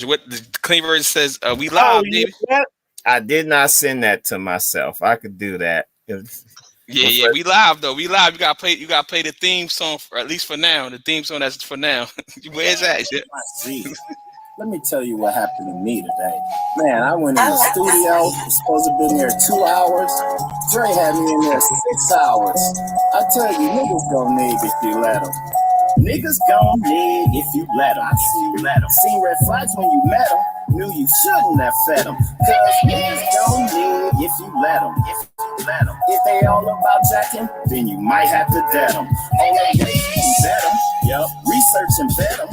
What the clean version says, we Oh, live, you baby. know what? I did not send that to myself. I could do that. Yeah, Well, yeah, first, we live though. We live. You gotta play the theme song for, at least for now. The theme song that's for now. Where's that? Shit? Z. Let me tell you what happened to me today. Man, I went in the studio, was supposed to have been there 2 hours. Dre had me in there 6 hours. I tell you, niggas gon' nig if you let them. Niggas gon' nig if you let them. Seen red flags when you met them. Knew you shouldn't have fed them. Cause niggas gon' nig if you let them. If they all about jacking, then you might have to dead them. Oh, they bet them. Yup, research and vet them.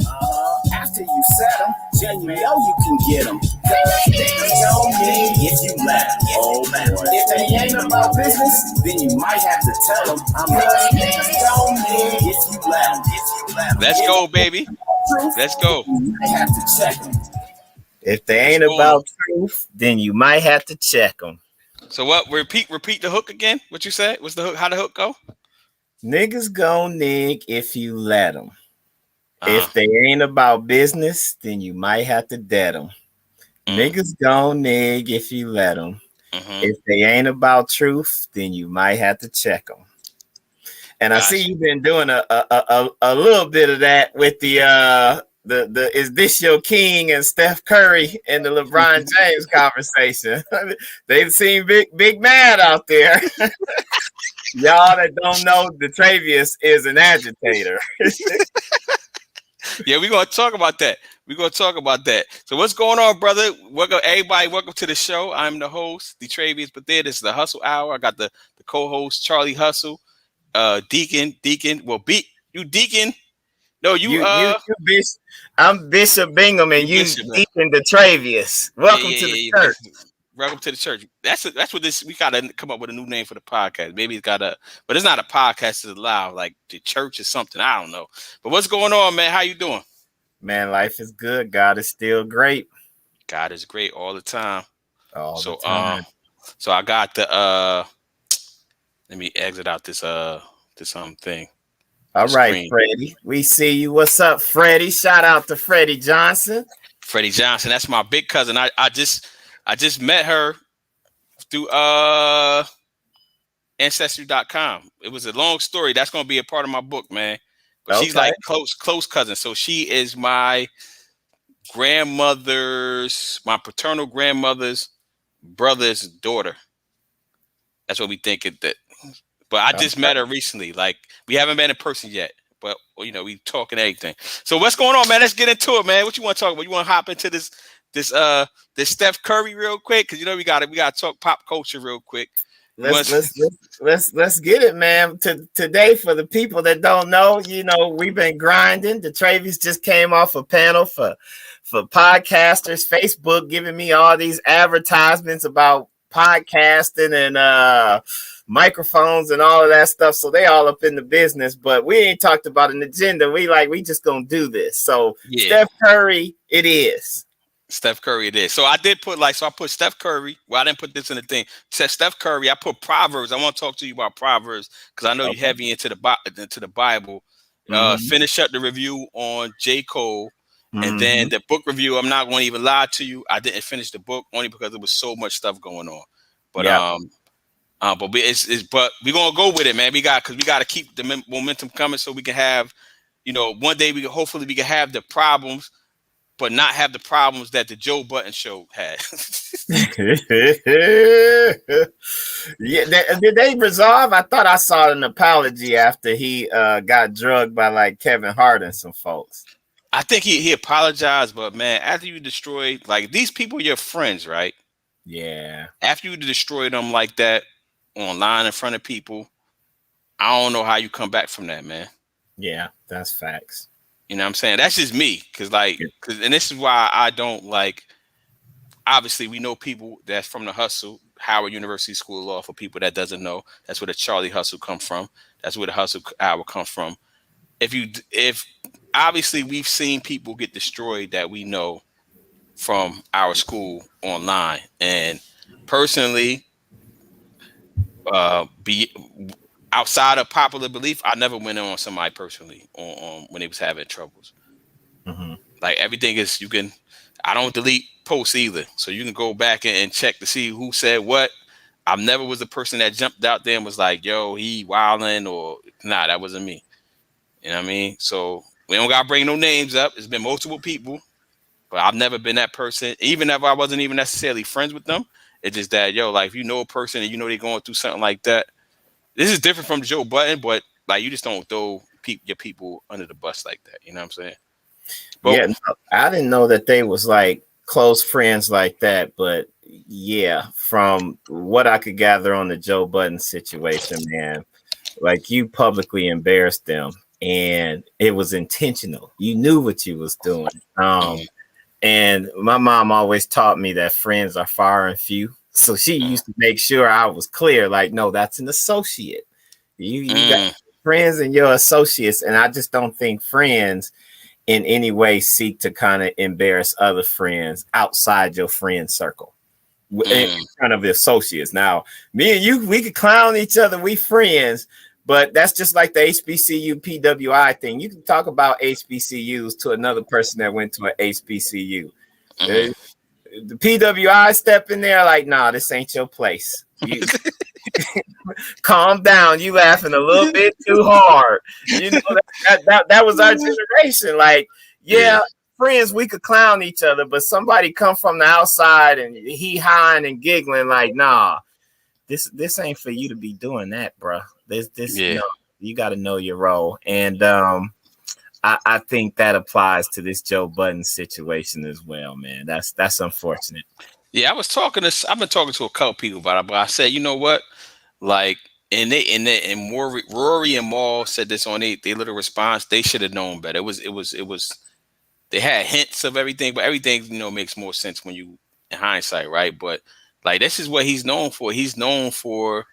After you set them, then you know you can get them. Cause niggas gon' nig if you let them. Oh, if they ain't about business, then you might have to tell them. Niggas gon' nig if you let them. Let's If go, baby. truth, Let's go. you might have to check them. if they What's ain't going on? about truth, then you might have to check them. So what? Repeat the hook again. What you said? What's the hook? How the hook go? Niggas gon' nig if you let them. Uh, If they ain't about business, then you might have to dead them. mm, Niggas gon' nig if you let them. mm-hmm. If they ain't about truth, then you might have to check them. And I see Gotcha. you've been doing a little bit of that with the is this your king and Steph Curry and the LeBron James conversation. They seem big mad out there. Y'all that don't know, Detravius is an agitator. Yeah, we're gonna talk about that. We're gonna talk about that. So what's going on, brother? Welcome everybody. Welcome to the show. I'm the host, the Travius, but this is the Hustle Hour. I got the co-host Charlie Hustle, Deacon. Well, you Deacon. No, You Bishop. I'm Bishop Bingham and you you Bishop, man. Deacon Detravius. Yeah, Welcome yeah, to the yeah, yeah. church. Welcome to the church. That's what this. We gotta come up with a new name for the podcast. Maybe it's gotta, but it's not a podcast. It's live. Like the church or something. I don't know. But what's going on, man? How you doing? Man, life is good. God is still great God is great all the time. all the So time. so I got the let me exit out this thing, All the right, screen. Freddie. We see you. What's up, Freddie? Shout out to Freddie Johnson. Freddie Johnson, that's my big cousin. I just met her through ancestry.com. It was a long story. That's gonna be a part of my book, man. But she's Okay. like close cousin. So she is my my paternal grandmother's brother's daughter. That's what we think it that. But I just Okay. met her recently. Like we haven't met in person yet, but we talking everything. So what's going on, man? Let's get into it, man. What you want to talk about? You want to hop into this this Steph Curry real quick? Because we gotta talk pop culture real quick. You Let's want? let's let's let's get it, man. Today, for the people that don't know, we've been grinding. The Travis just came off a panel for podcasters, Facebook giving me all these advertisements about podcasting and microphones and all of that stuff. So they all up in the business, but we ain't talked about an agenda. We just gonna do this. So Yeah, Steph Curry, it is. Steph Curry it is. So I did put I put Steph Curry. Well, I didn't put this in the thing. Said Steph Curry. I put Proverbs. I want to talk to you about Proverbs because I know you're Okay. heavy into the Bible. Mm-hmm. Finish up the review on J. Cole. And then Mm-hmm. the book review, I'm not going to even lie to you. I didn't finish the book only because there was so much stuff going on. But Yep. but we're gonna go with it, man. Because we got to keep the momentum coming so we can have, one day hopefully we can have the problems, but not have the problems that the Joe Button show had. Yeah, did they resolve? I thought I saw an apology after he got drugged by like Kevin Hart and some folks. I think he apologized, but man, after you destroy like these people, your friends, right? Yeah, After you destroy them like that online in front of people, I don't know how you come back from that, man. yeah, that's facts. You know what I'm saying? That's just me, and this is why I don't like. Obviously, we know people that's from the hustle, Howard University School of Law. For people that doesn't know, that's where the Charlie Hustle come from. That's where the hustle hour come from. If obviously we've seen people get destroyed that we know from our school online, and personally, be outside of popular belief, I never went on somebody personally on when they was having troubles. Hmm. Like everything is you can. I don't delete posts either. So you can go back and check to see who said what. I never was the person that jumped out there and was like, yo, he wilding, or nah, that wasn't me. You know what I mean? So we don't gotta bring no names up. It's been multiple people, but I've never been that person. Even if I wasn't even necessarily friends with them, it's just that, yo, like if you know a person and you know they're going through something like that, this is different from Joe Button, but like you just don't throw your people under the bus like that. You know what I'm saying? But, yeah, no, I didn't know that they was like close friends like that, but yeah, from what I could gather on the Joe Budden situation, man, like you publicly embarrassed them, and it was intentional. You knew what you was doing. And my mom always taught me that friends are far and few. So she used to make sure I was clear, like, no, that's an associate. You got friends and your associates, and I just don't think friends in any way seek to kind of embarrass other friends outside your friend circle in front of the associates. Now, me and you, we could clown each other. We friends, but that's just like the HBCU PWI thing. You can talk about HBCUs to another person that went to an HBCU. The PWI step in there like, nah, this ain't your place. You calm down. You laughing a little bit too hard. You know, that was our generation. Like, yeah, friends, we could clown each other, but somebody come from the outside and he high and giggling like, nah, this ain't for you to be doing that, bro. No, you got to know your role. And I think that applies to this Joe Budden situation as well, man. That's unfortunate. Yeah, I've been talking to a couple people about it, but I said, you know what? Like, and Rory and Maul said this on their little response. They should have known better. It was. They had hints of everything, but everything, you know, makes more sense when you in hindsight, right? But like, this is what he's known for. He's known for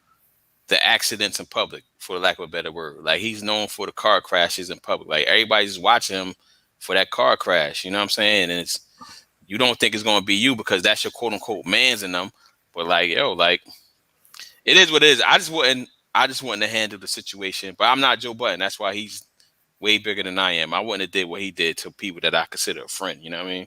the accidents in public, for lack of a better word. Like, he's known for the car crashes in public. Like, everybody's watching him for that car crash. You know what I'm saying? And you don't think it's going to be you because that's your quote unquote mans in them. But like, yo, like, it is what it is. I just wouldn't have handled the situation, but I'm not Joe Budden. That's why he's way bigger than I am. I wouldn't have did what he did to people that I consider a friend. You know what I mean?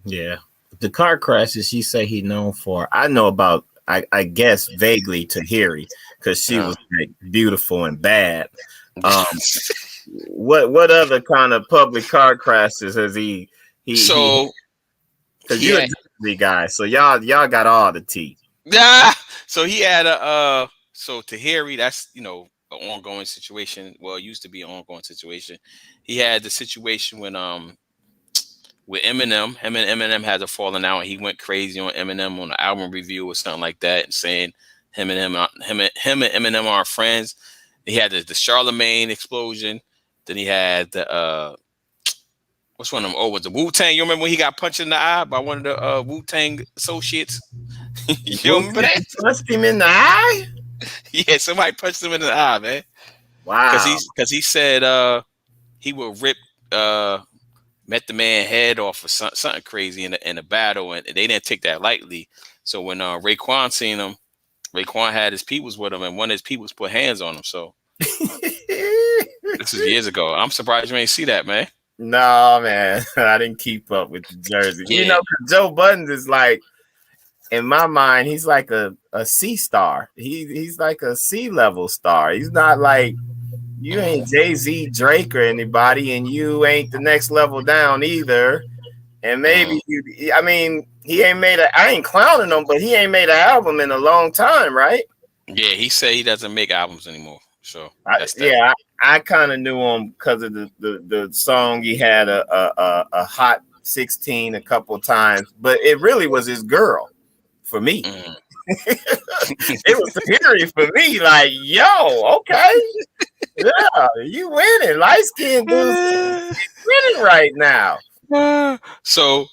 Yeah. The car crashes you say he known for, I know about, I guess vaguely Tahiri, because she was like beautiful and bad. What other kind of public car crashes has he because you're a Jersey guy, so y'all got all the tea. Yeah. So he had so Tahiri, that's, you know, an ongoing situation. Well, it used to be an ongoing situation. He had the situation when with Eminem. Him and Eminem had a falling out, and he went crazy on Eminem on the album review or something like that, and saying him and Eminem are friends. He had the Charlemagne explosion. Then he had the what's one of them? Oh, was the Wu-Tang? You remember when he got punched in the eye by one of the Wu-Tang associates? You remember that? Punched him in the eye? Yeah, somebody punched him in the eye, man. Wow. Because he said he would rip met the man head off or something crazy in a battle, and they didn't take that lightly. So when Raekwon seen him, Raekwon had his peoples with him, and one of his peoples put hands on him. So this is years ago. I'm surprised you ain't see that, man. No, man, I didn't keep up with the jersey. Yeah. You know, Joe Budden is like, in my mind, he's like a C star. He's like a C-level star. He's not like, you ain't Jay-Z, Drake, or anybody, and you ain't the next level down either. And maybe I mean, he ain't made I ain't clowning him, but he ain't made an album in a long time, right? Yeah, he said he doesn't make albums anymore. So I kind of knew him because of the song he had a hot 16 a couple times, but it really was his girl for me. It was scary for me. Like, yo, okay, yeah, you winning, light skinned dude, winning right now. So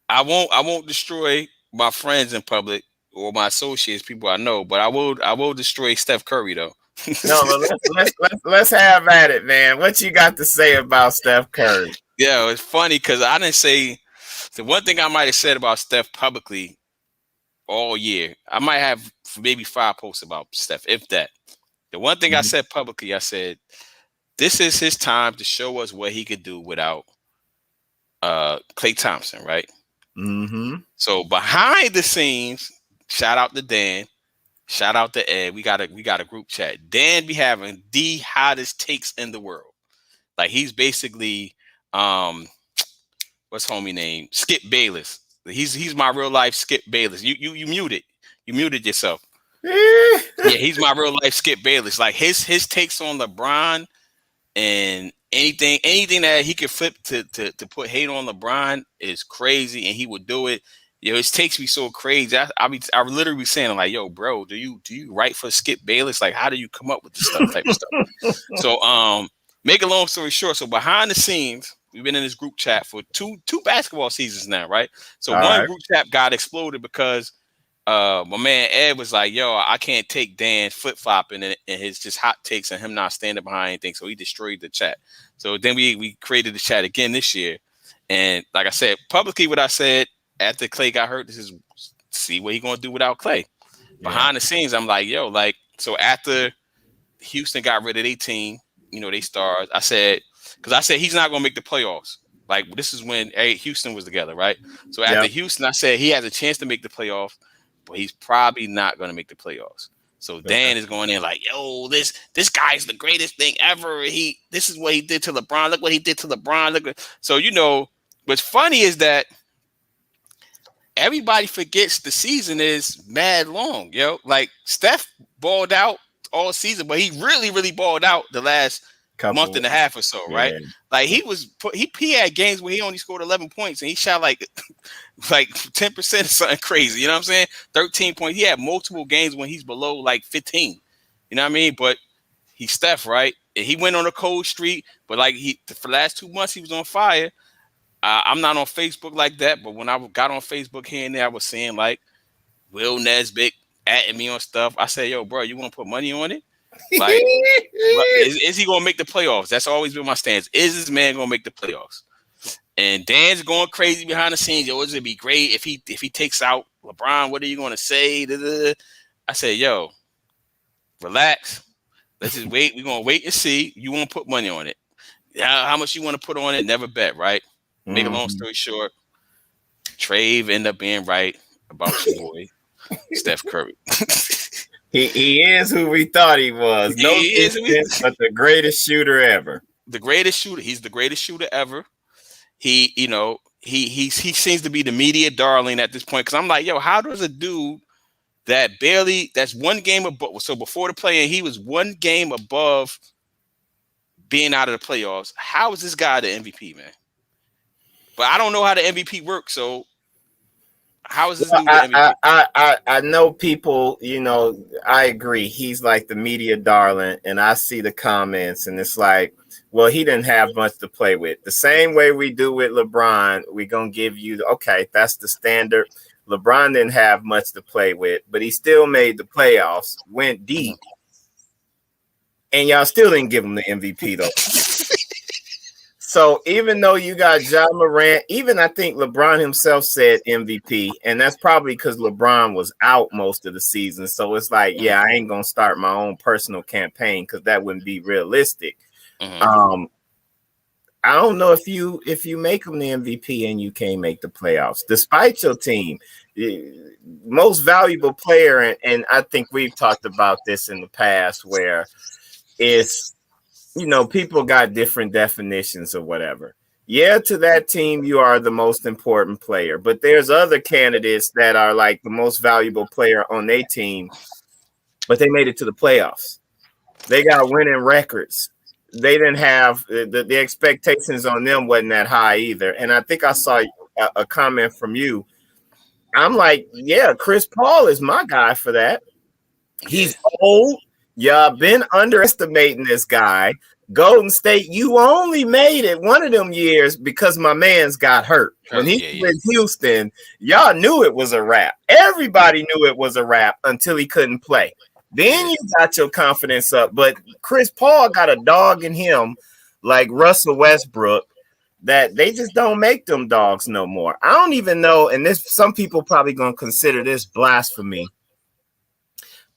I won't destroy my friends in public or my associates, people I know, but I will destroy Steph Curry though. No, let's have at it, man. What you got to say about Steph Curry? Yeah, it's funny because I didn't say the one thing I might have said about Steph publicly all year. I might have maybe 5 posts about Steph, if that. The one thing I said publicly, I said, this is his time to show us what he could do without Klay Thompson, right? Mm-hmm. So behind the scenes, shout out to Dan, shout out to Ed. We got a group chat. Dan be having the hottest takes in the world. Like he's basically what's homie name? Skip Bayless. He's my real life Skip Bayless. You muted. You muted yourself. Yeah, he's my real life Skip Bayless. Like his takes on LeBron and anything that he could flip to put hate on LeBron is crazy, and he would do it. Yo, his takes be so crazy. I literally be saying like, yo, bro, do you write for Skip Bayless? Like, how do you come up with this stuff type of stuff? So make a long story short, so behind the scenes, we've been in this group chat for two basketball seasons now, right? So one group chat got exploded because my man Ed was like, yo, I can't take Dan flip-flopping and his just hot takes and him not standing behind anything. So he destroyed the chat. So then we created the chat again this year. And like I said, publicly what I said after Clay got hurt, this is see what he gonna do without Clay. Behind the scenes, I'm like, yo, like, so after Houston got rid of their team, you know, they stars, I said he's not gonna make the playoffs. Like, this is when Houston was together, right? So after Houston, I said he has a chance to make the playoffs, but he's probably not going to make the playoffs. So Dan is going in like, yo, this guy's the greatest thing ever. This is what he did to LeBron. Look what he did to LeBron. So, you know, what's funny is that everybody forgets the season is mad long, yo. Like, Steph balled out all season, but he really, really balled out the last month and a half or so, right? Like he had games where he only scored 11 points and he shot like 10% or something crazy. You know what I'm saying? 13 points. He had multiple games when he's below like 15. You know what I mean? But he's Steph, right? And he went on a cold streak, but like for the last 2 months he was on fire. I'm not on Facebook like that, but when I got on Facebook here and there, I was seeing like Will Nesbitt atting me on stuff. I said, yo, bro, you want to put money on it? Like, is he gonna make the playoffs? That's always been my stance. Is this man gonna make the playoffs? And Dan's going crazy behind the scenes. Yo, it'd be great if he takes out LeBron. What are you gonna say? I said, yo, relax. Let's just wait. We're gonna wait and see. You won't put money on it. How much you want to put on it? Never bet, right? Make a long story short, Trave ended up being right about your boy, Steph Curry. He is who we thought he was. No distance, but the greatest shooter ever. The greatest shooter. He's the greatest shooter ever. He seems to be the media darling at this point. Because I'm like, yo, how does a dude that's one game above? So before the play-in, he was one game above being out of the playoffs. How is this guy the MVP, man? But I don't know how the MVP works. So how is this dude the MVP? I know people, you know, I agree. He's like the media darling, and I see the comments, and it's like, well, he didn't have much to play with. The same way we do with LeBron, we're going to give you, okay, that's the standard. LeBron didn't have much to play with, but he still made the playoffs, went deep, and y'all still didn't give him the MVP, though. So even though you got Ja Morant, even I think LeBron himself said MVP, and that's probably because LeBron was out most of the season. So it's like, yeah, I ain't going to start my own personal campaign because that wouldn't be realistic. Mm-hmm. I don't know if you make him the MVP and you can't make the playoffs, despite your team. Most valuable player, and I think we've talked about this in the past, where it's, you know, people got different definitions or whatever. Yeah, to that team, you are the most important player, but there's other candidates that are like the most valuable player on their team, but they made it to the playoffs. They got winning records. They didn't have the expectations on them wasn't that high either. And I think I saw a comment from you. I'm like, yeah, Chris Paul is my guy for that. He's old. Y'all been underestimating this guy. Golden State, you only made it one of them years because my man's got hurt. When he was in Houston, y'all knew it was a wrap. Everybody knew it was a wrap until he couldn't play. Then you got your confidence up. But Chris Paul got a dog in him like Russell Westbrook that they just don't make them dogs no more. I don't even know, and this some people probably going to consider this blasphemy.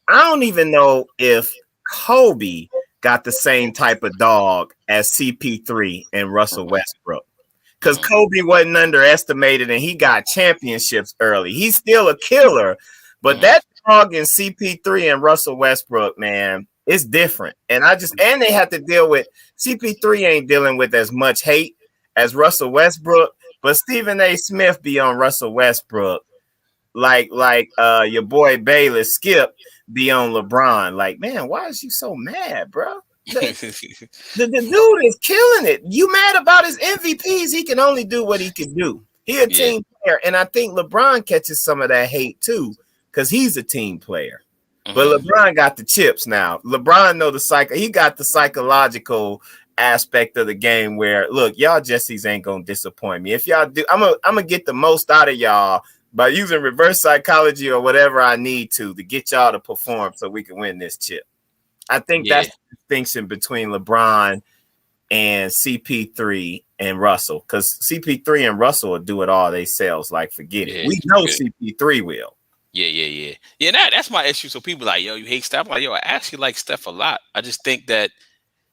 I don't even know if Kobe got the same type of dog as CP3 and Russell Westbrook. because Kobe wasn't underestimated and he got championships early. He's still a killer, but that dog in CP3 and Russell Westbrook, man, it's different. And they have to deal with CP3 ain't dealing with as much hate as Russell Westbrook, but Stephen A. Smith be on Russell Westbrook like your boy Bayless Skip be on LeBron. Like, man, why is you so mad, bro? The dude is killing it. You mad about his MVPs? He can only do what he can do. He a team player, and I think LeBron catches some of that hate too because he's a team player. But LeBron got the chips now. LeBron know the cycle. He got the psychological aspect of the game where, look, y'all Jessies ain't gonna disappoint me. If y'all do, I'm gonna get the most out of y'all by using reverse psychology or whatever I need to get y'all to perform so we can win this chip. I think that's the distinction between LeBron and CP3 and Russell, because CP3 and Russell will do it all themselves. Like, forget it. We know CP3 will. Yeah. That's my issue. So people like, yo, you hate Steph. I'm like, yo, I actually like Steph a lot. I just think that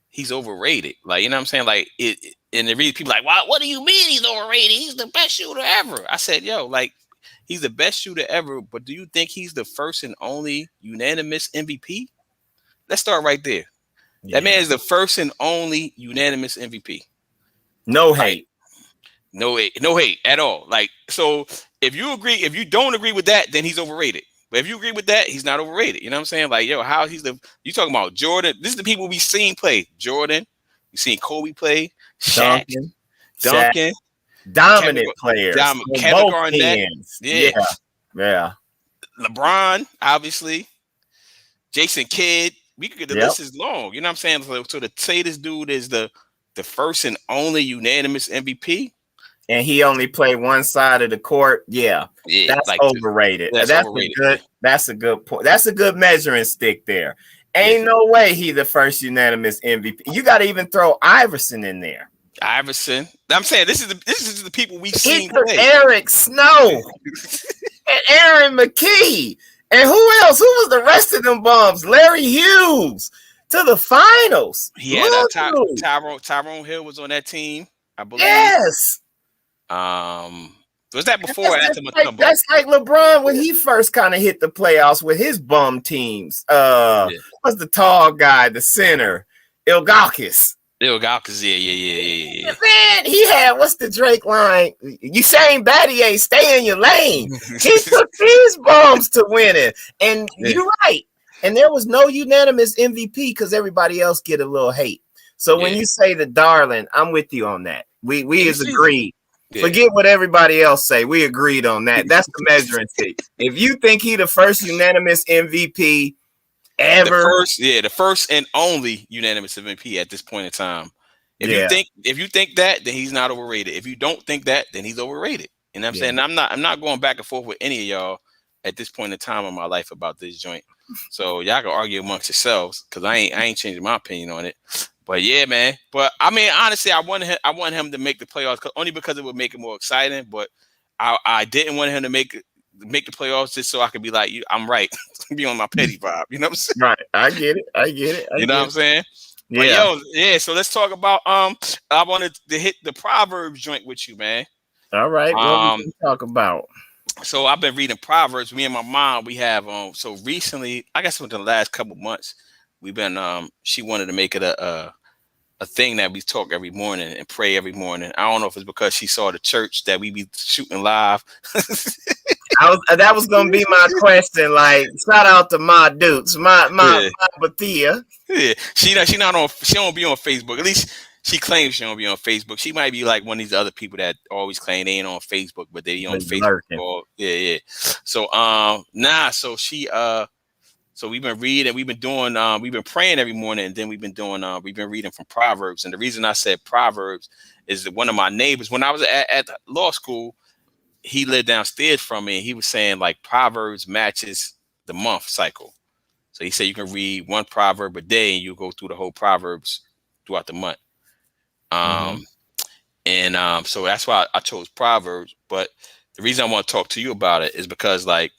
he's overrated. Like, you know what I'm saying? Like, and the reason people like, what do you mean he's overrated? He's the best shooter ever. I said, yo, like, he's the best shooter ever, but do you think he's the first and only unanimous MVP? Let's start right there. That man is the first and only unanimous MVP. No hate. No hate at all. Like, so if you don't agree with that, then he's overrated. But if you agree with that, he's not overrated. You know what I'm saying? Like, yo, you talking about Jordan? This is the people we've seen play. Jordan, we've seen Kobe play, Shaq, Duncan. Dominant players. Kevin Garnett. Yeah. LeBron, obviously. Jason Kidd. We could get the list is long. You know what I'm saying? So to say this dude is the first and only unanimous MVP. And he only played one side of the court. Yeah. That's like overrated. That's a good point. That's a good measuring stick there. Ain't no way he the first unanimous MVP. You got to even throw Iverson in there. Iverson. I'm saying this is the people we've seen play. Eric Snow and Aaron McKee. And who else? Who was the rest of them bums? Larry Hughes to the finals. He had Tyrone Hill was on that team, I believe. Yes. Was that before or after Mutombo? That's like LeBron when he first kind of hit the playoffs with his bum teams. What's the tall guy, the center? Ilgauskas. Yeah. Man, he had, what's the Drake line? Usain Battier, stay in your lane. He took these bums to win it. And you're right. And there was no unanimous MVP because everybody else get a little hate. So when you say the darling, I'm with you on that. We is agreed. Yeah. Forget what everybody else say. We agreed on that. That's the measuring stick. If you think he the first unanimous MVP ever, the first and only unanimous MVP at this point in time. If you think that, then he's not overrated. If you don't think that, then he's overrated. You know what I'm saying? I'm not going back and forth with any of y'all at this point in time in my life about this joint. So y'all can argue amongst yourselves because I ain't changing my opinion on it. But yeah, man. But I mean, honestly, I want him to make the playoffs only because it would make it more exciting. But I didn't want him to make the playoffs just so I could be like, I'm right. Be on my petty vibe. You know what I'm saying? Right. I get it. You know what I'm saying? Yeah. But so let's talk about I wanted to hit the Proverbs joint with you, man. All right. What we talk about? So I've been reading Proverbs. Me and my mom, we have so recently, I guess within the last couple months, we've been she wanted to make it a thing that we talk every morning and pray every morning. I don't know if it's because she saw the church that we be shooting live. That was gonna be my question. Like, shout out to my dudes, my Bathia. Yeah, she don't be on Facebook. At least she claims she don't be on Facebook. She might be like one of these other people that always claim they ain't on Facebook, but they on Facebook. So she so we've been reading, we've been doing, we've been praying every morning, and then we've been reading from Proverbs. And the reason I said Proverbs is that one of my neighbors, when I was at law school, he lived downstairs from me, and he was saying like Proverbs matches the month cycle. So he said you can read one proverb a day and you go through the whole Proverbs throughout the month. So that's why I chose Proverbs. But the reason I want to talk to you about it is because, like,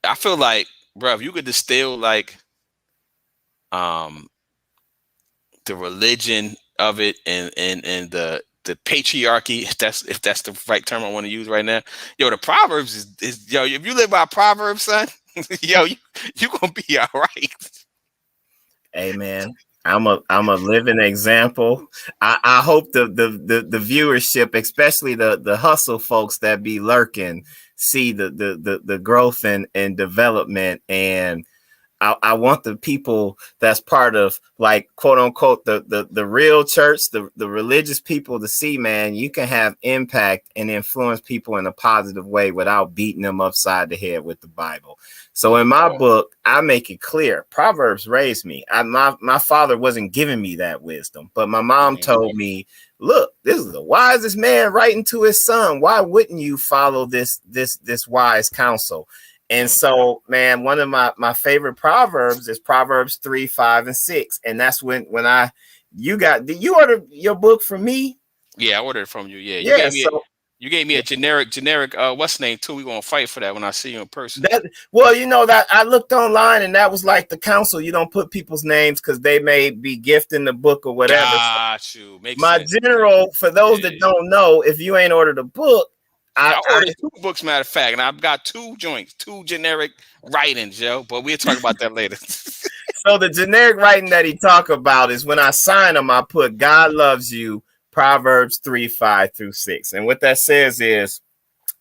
I feel like, bro, if you could distill like the religion of it and patriarchy, if that's the right term I want to use right now. Yo, the Proverbs is yo, if you live by Proverbs, son, yo, you gonna be all right. Hey man, I'm a living example. I hope the viewership, especially the hustle folks that be lurking, see the growth and development. And I want the people that's part of, like, quote unquote, the real church, the religious people, to see, man, you can have impact and influence people in a positive way without beating them upside the head with the Bible. So in my book, I make it clear, Proverbs raised me. My father wasn't giving me that wisdom, but my mom told me, look, this is the wisest man writing to his son. Why wouldn't you follow this wise counsel? And so, man, one of my favorite Proverbs is Proverbs 3, 5, and 6. And that's when did you order your book from me? Yeah, I ordered it from you. Yeah. You gave me a generic, what's the name too? We're gonna fight for that when I see you in person. Well, you know, that I looked online and that was like the counsel. You don't put people's names because they may be gifting the book or whatever. Got you. Makes my sense. general, for those that don't know, if you ain't ordered a book, I ordered 2 books, matter of fact, and I've got 2 joints, 2 generic writings, yo. But we'll talk about that later. So the generic writing that he talk about is, when I sign them, I put God loves you, Proverbs 3, 5 through 6. And what that says is,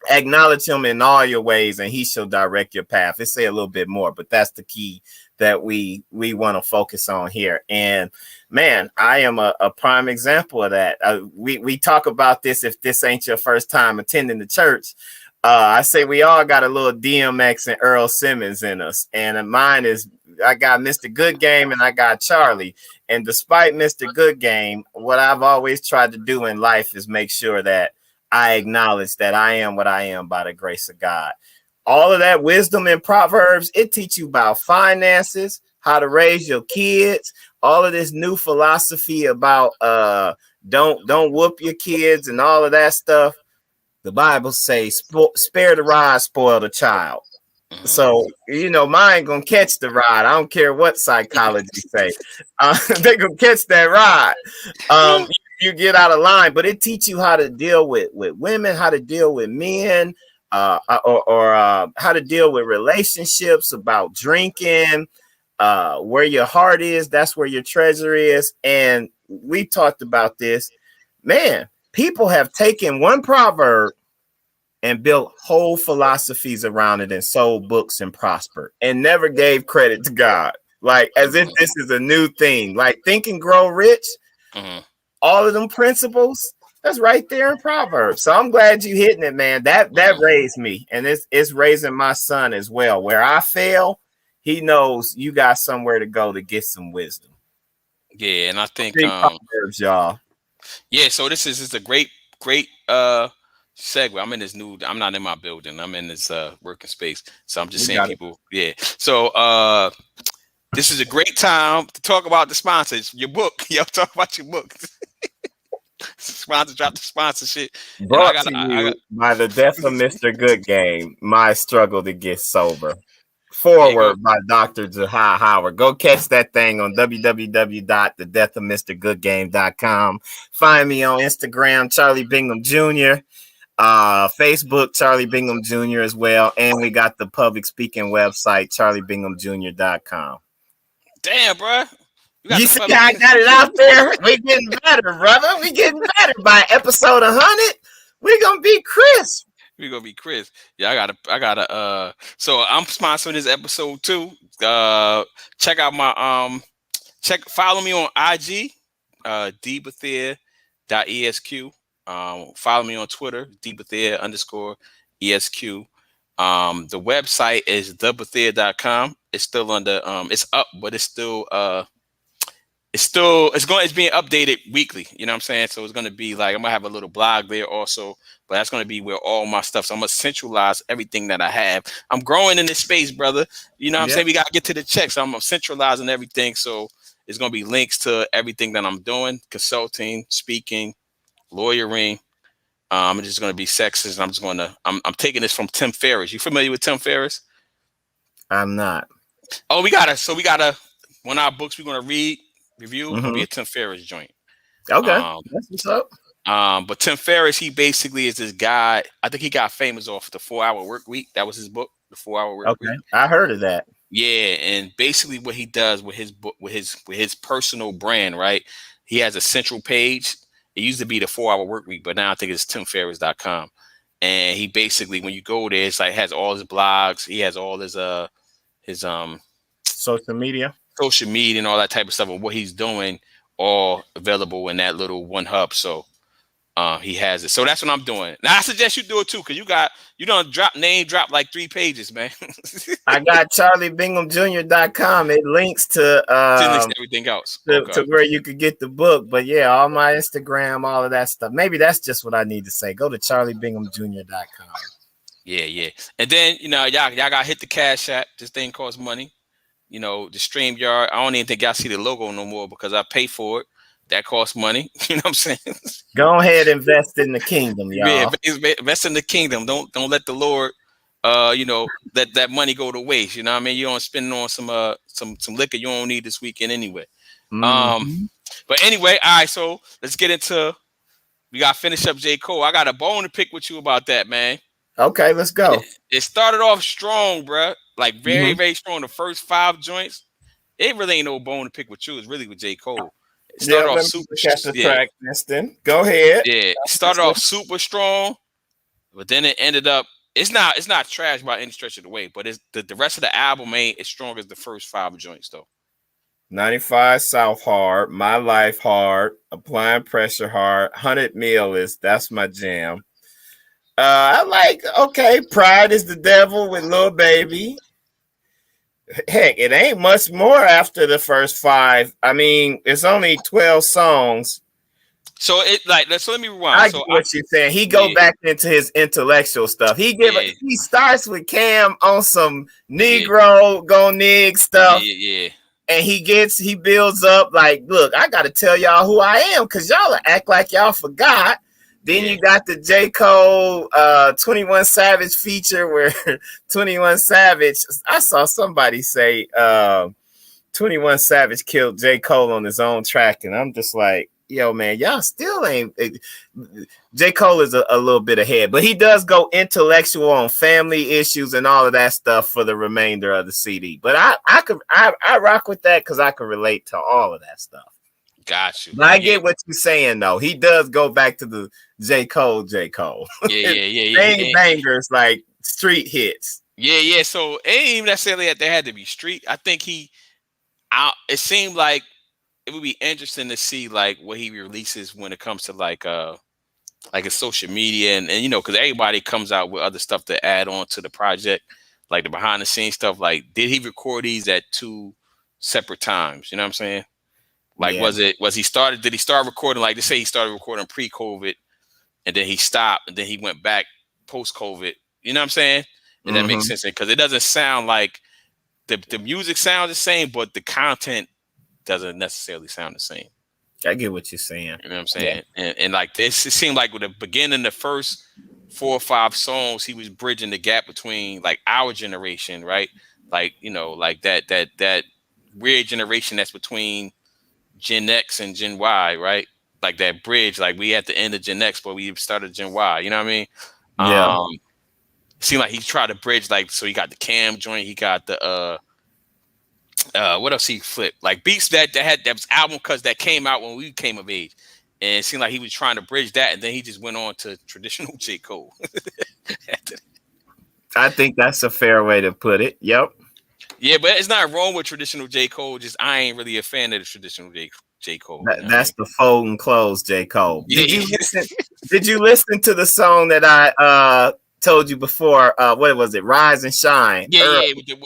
acknowledge him in all your ways and he shall direct your path. It say a little bit more, but that's the key that we want to focus on here. And man, I am a prime example of that. We talk about this if this ain't your first time attending the church. I say we all got a little DMX and Earl Simmons in us. And mine is, I got Mr. Good Game and I got Charlie. And despite Mr. Good Game, what I've always tried to do in life is make sure that I acknowledge that I am what I am by the grace of God. All of that wisdom in Proverbs, it teach you about finances, how to raise your kids, all of this new philosophy about don't whoop your kids and all of that stuff. The Bible says, spare the rod, spoil the child. So, you know, mine gonna catch the rod. I don't care what psychology say. They gonna catch that rod. You get out of line, but it teach you how to deal with women, how to deal with men, or how to deal with relationships, about drinking, where your heart is, that's where your treasure is. And we talked about this, man. People have taken one proverb and built whole philosophies around it and sold books and prospered and never gave credit to God, like as if this is a new thing. Like Think and Grow Rich. All of them principles, that's right there in Proverbs. So I'm glad you hitting it, man. That raised me, and it's raising my son as well. Where I fail, he knows you got somewhere to go to get some wisdom. Yeah, and I think Proverbs, y'all. Yeah, so this is a great segue. I'm not in my building. I'm in this working space. So I'm just saying people. Yeah. So this is a great time to talk about the sponsors. Your book. Yo, talk about your book. Sponsor, drop the sponsorship. Brought to you by the death of Mr. Good Game, My Struggle to Get Sober. Forward by Dr. Jahai Howard. Go catch that thing on www.thedeathofmrgoodgame.com. Find me on Instagram, Charlie Bingham Jr., Facebook, Charlie Bingham Jr. as well. And we got the public speaking website, charliebinghamjr.com. Damn, bro. You see how I got it out there? We getting better, brother. We getting better. By episode 100, we're going to be crisp. We're gonna be Chris. Yeah, I gotta so I'm sponsoring this episode too. Check out my follow me on IG, dbethia.esq. Follow me on Twitter, dbethia_esq. The website is thebethia.com. It's still under it's up, but it's being updated weekly. You know what I'm saying? So it's gonna be like, I'm gonna have a little blog there also, but that's gonna be where all my stuff. So I'm gonna centralize everything that I have. I'm growing in this space, brother. You know what I'm saying? We gotta get to the checks. So I'm centralizing everything. So it's gonna be links to everything that I'm doing: consulting, speaking, lawyering. It's just gonna be sexist. I'm taking this from Tim Ferriss. You familiar with Tim Ferriss? I'm not. Oh, we gotta one of our books we're gonna review. It'll be a Tim Ferriss joint. Okay, that's what's up. But Tim Ferriss, he basically is this guy. I think he got famous off the 4-Hour Work Week. That was his book, the 4-Hour Work Week. I heard of that. Yeah, and basically what he does with his book, with his personal brand, right? He has a central page. It used to be the 4-Hour Work Week, but now I think it's timferriss.com. And he basically, when you go there, it's like has all his blogs. He has all his social media and all that type of stuff, and what he's doing, all available in that little one hub. So he has it. So that's what I'm doing. Now I suggest you do it too, because you don't drop like 3 pages, man. I got charliebinghamjr.com. It links to everything else to where you could get the book. But yeah, all my Instagram, all of that stuff. Maybe that's just what I need to say. Go to charliebinghamjr.com. Yeah. And then y'all gotta hit the Cash App. This thing costs money. The StreamYard. I don't even think y'all see the logo no more because I pay for it. That costs money. You know what I'm saying? Go ahead, invest in the kingdom, y'all. Yeah, invest in the kingdom. Don't let the Lord, let that money go to waste. You know what I mean? You don't spend it on some liquor you don't need this weekend anyway. But anyway, all right. So let's get into. We got to finish up J. Cole. I got a bone to pick with you about that, man. Okay, let's go. It started off strong, bro. Like very, very strong. The first 5 joints. It really ain't no bone to pick with you. It's really with J. Cole. It started off super strong. Go ahead. Yeah, it started off super strong, but then it ended up. It's not trash by any stretch of the way, but it's the rest of the album ain't as strong as the first 5 joints though. 95 South hard, My Life hard, Applying Pressure hard, 100 Mil that's my jam. I like Pride is the Devil with Lil Baby. Heck, it ain't much more after the first 5. I mean, it's only 12 songs. So let me rewind. I get what you're saying. He go back into his intellectual stuff. He starts with Cam on some Negro go nig stuff. Yeah. And he builds up like, look, I gotta tell y'all who I am because y'all act like y'all forgot. Then you got the J. Cole 21 Savage feature where 21 Savage, I saw somebody say 21 Savage killed J. Cole on his own track. And I'm just like, yo, man, y'all still ain't. J. Cole is a little bit ahead, but he does go intellectual on family issues and all of that stuff for the remainder of the CD. But I rock with that because I can relate to all of that stuff. Got you. But I get what you're saying, though. He does go back to the J. Cole. Yeah. Bangers like street hits. Yeah. So it ain't even necessarily that they had to be street. I think it seemed like it would be interesting to see like what he releases when it comes to like his social media and because everybody comes out with other stuff to add on to the project, like the behind the scenes stuff. Like, did he record these at 2 separate times? You know what I'm saying? Like, did he start recording, like, they say he started recording pre-COVID and then he stopped and then he went back post-COVID. You know what I'm saying? And that makes sense because it doesn't sound like the music sounds the same, but the content doesn't necessarily sound the same. I get what you're saying. You know what I'm saying? Yeah. And like this, it seemed like with the beginning, the first 4 or 5 songs, he was bridging the gap between like our generation, right? Like, like that weird generation that's between Gen X and Gen Y, right? Like that bridge, like we at the end of Gen X, but we started Gen Y. You know what I mean? Yeah. It seemed like he tried to bridge, like, so he got the Cam joint, he got the what else he flipped? Like beats that was album cuts that came out when we came of age. And it seemed like he was trying to bridge that, and then he just went on to traditional J. Cole. I think that's a fair way to put it. Yep. Yeah, but it's not wrong with traditional J. Cole. Just I ain't really a fan of the traditional J. Cole. That's the fold and close J. Cole. Did you listen to the song that I told you before? What was it? Rise and Shine. Yeah,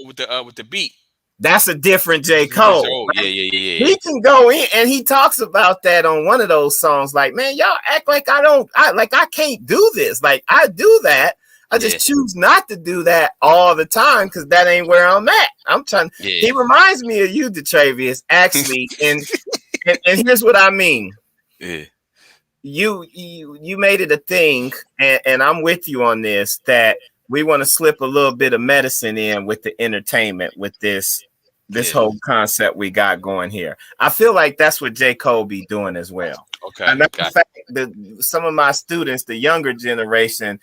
with the beat. That's a different J. Cole. Yeah. He can go in and he talks about that on one of those songs. Like, man, y'all act like I can't do this. Like, I do that. I just choose not to do that all the time because that ain't where I'm at. I'm trying. Yeah. He reminds me of you, Detravius, actually. and here's what I mean. Yeah. You made it a thing, and I'm with you on this, that we want to slip a little bit of medicine in with the entertainment with this this whole concept we got going here. I feel like that's what J. Cole be doing as well. Okay. And matter of fact, some of my students, the younger generation,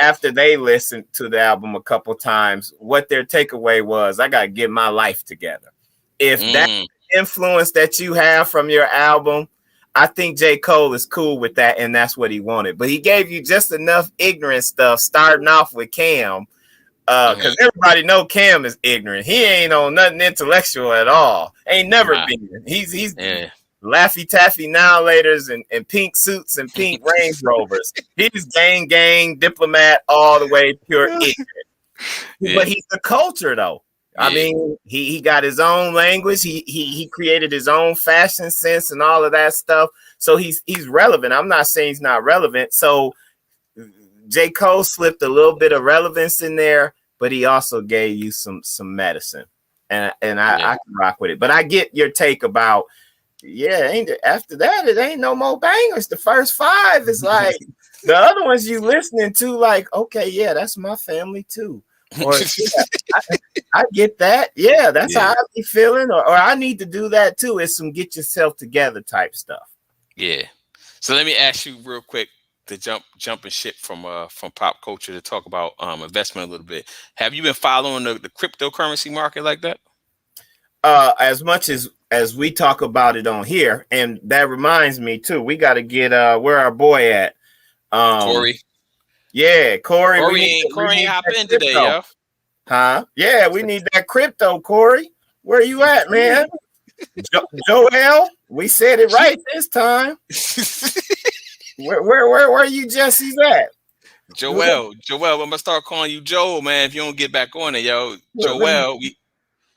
after they listened to the album a couple times, what their takeaway was, I gotta get my life together. If that influence that you have from your album, I think J. Cole is cool with that, and that's what he wanted. But he gave you just enough ignorant stuff, starting off with Cam. Because everybody know Cam is ignorant. He ain't on nothing intellectual at all. Ain't never been. He's Laffy Taffy Now Laters and pink suits and pink Range Rovers. He's gang diplomat all the way, pure ignorant. But he's the culture though. I mean, he got his own language. He created his own fashion sense and all of that stuff. So he's relevant. I'm not saying he's not relevant. So J. Cole slipped a little bit of relevance in there, but he also gave you some medicine, and I can rock with it. But I get your take about, after that it ain't no more bangers. The first 5 is like the other ones you listening to, like, okay, yeah, that's my family too. Or I get that. Yeah, that's how I be feeling, or I need to do that too. It's some get yourself together type stuff. Yeah. So let me ask you real quick, to jump and shit from pop culture, to talk about investment a little bit. Have you been following the cryptocurrency market like that? As much as we talk about it on here, and that reminds me too, we got to get where our boy at, Corey. Yeah, Corey. Corey ain't hop in today, yo. Huh? Yeah, we need that crypto, Corey. Where you at, man? Joel, we said it right this time. Where you Jesse's at? Joel, I'm gonna start calling you Joel, man, if you don't get back on it, yo. Joel,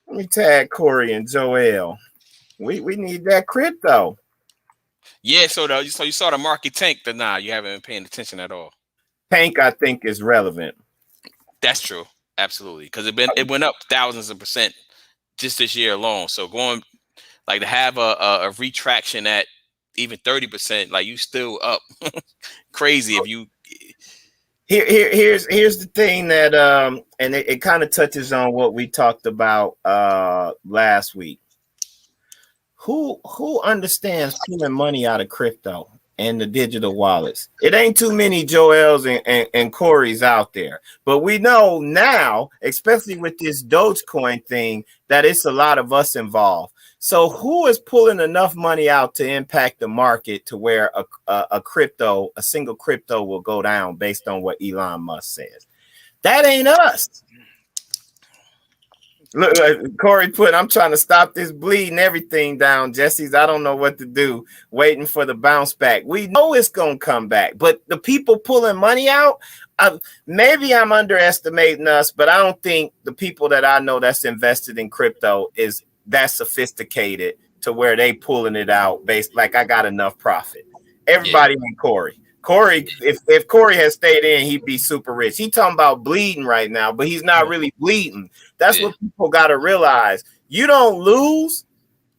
let me tag Corey and Joel. We need that crypto. Yeah, so you saw the market tank, but nah, you haven't been paying attention at all. Tank, I think, is relevant. That's true, absolutely, because it went up thousands of percent just this year alone. So going like to have a retraction at even 30%, like you still up crazy. If you here's the thing that and it kind of touches on what we talked about last week. Who understands pulling money out of crypto and the digital wallets? It ain't too many Joels and Corey's out there, but we know now, especially with this Dogecoin thing, that it's a lot of us involved. So who is pulling enough money out to impact the market to where a single crypto will go down based on what Elon Musk says? That ain't us. Look, Corey put, I'm trying to stop this bleeding everything down, Jesse's. I don't know what to do, waiting for the bounce back. We know it's going to come back, but the people pulling money out, maybe I'm underestimating us, but I don't think the people that I know that's invested in crypto is that sophisticated to where they pulling it out based like I got enough profit. Everybody in Corey, if Corey had stayed in, he'd be super rich. He talking about bleeding right now, but he's not really bleeding. That's what people got to realize. You don't lose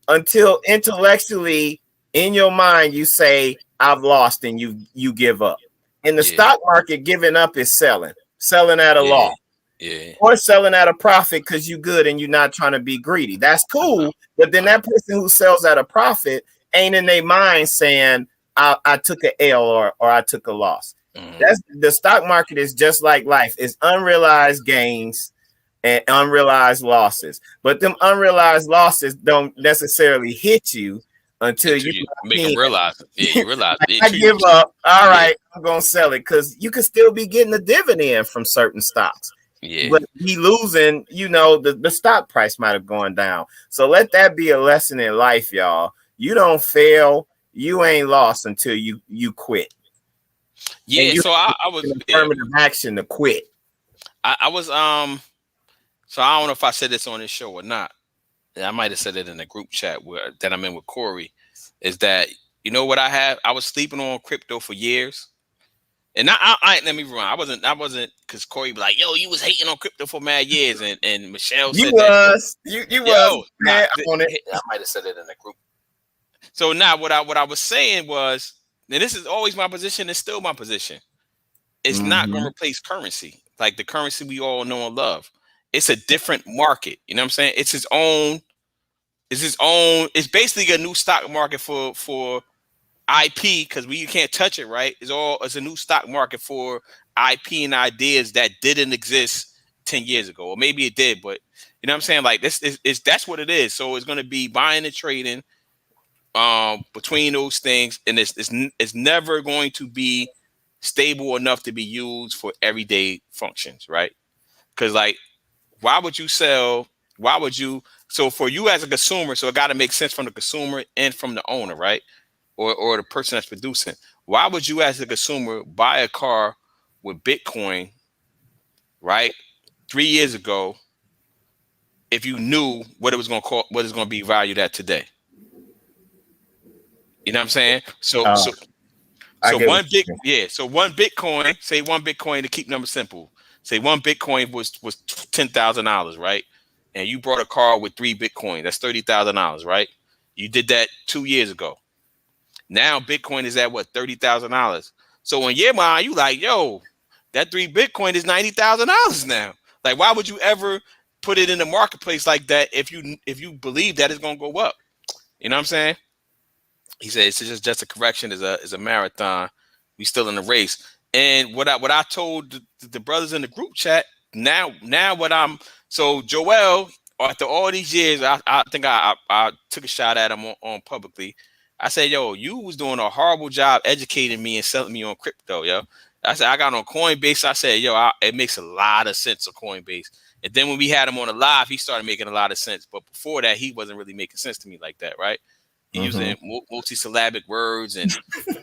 until intellectually in your mind you say I've lost and you give up. In the stock market, giving up is selling at a loss. Yeah. Or selling at a profit because you're good and you're not trying to be greedy. That's cool. But then that person who sells at a profit ain't in their mind saying, I took an L or I took a loss. That's the stock market is just like life. It's unrealized gains and unrealized losses. But them unrealized losses don't necessarily hit you until you make them realize. Yeah, you realize. I give up. All right, I'm gonna sell it because you could still be getting a dividend from certain stocks. Yeah, but he losing, the stock price might have gone down. So let that be a lesson in life, y'all. You don't fail, you ain't lost until you quit. Yeah, so I was affirmative action to quit. I was so I don't know if I said this on this show or not. I might have said it in the group chat that I'm in with Corey. Is that what I have? I was sleeping on crypto for years. And I let me run. I wasn't because Corey be like, yo, you was hating on crypto for mad years, and Michelle said you was. I might have said it in the group. So now what I was saying was, and this is always my position, it's still my position. It's not gonna replace currency, like the currency we all know and love. it's a different market. You know what I'm saying? It's its own. It's basically a new stock market for IP, because you can't touch it, right? It's a new stock market for IP and ideas that didn't exist 10 years ago, or maybe it did, but you know what I'm saying? Like this is that's what it is. So it's going to be buying and trading between those things, and it's never going to be stable enough to be used for everyday functions, right? Because like, why would you sell? Why would you? So for you as a consumer, so it got to make sense from the consumer and from the owner, right? Or the person that's producing. Why would you as a consumer buy a car with Bitcoin, right, 3 years ago, if you knew what it was going to cost, what it's going to be valued at today? You know what I'm saying? So one Bitcoin, say one Bitcoin, to keep numbers simple, say one Bitcoin was $10,000, right? And you brought a car with 3 Bitcoin, that's $30,000, right? You did that 2 years ago. Now Bitcoin is at what, $30,000. So in your mind, you like, yo, that 3 Bitcoin is $90,000 now. Like, why would you ever put it in the marketplace like that if you believe that it's gonna go up? You know what I'm saying? He said it's just a correction, is a marathon. We still in the race. And what I told the brothers in the group chat, now what I'm so Joel, after all these years, I think I took a shot at him on publicly. I said, yo, you was doing a horrible job educating me and selling me on crypto, yo. I said, I got on Coinbase. I said, yo, it makes a lot of sense on Coinbase. And then when we had him on the live, he started making a lot of sense. But before that, he wasn't really making sense to me like that, right? He using multi-syllabic words and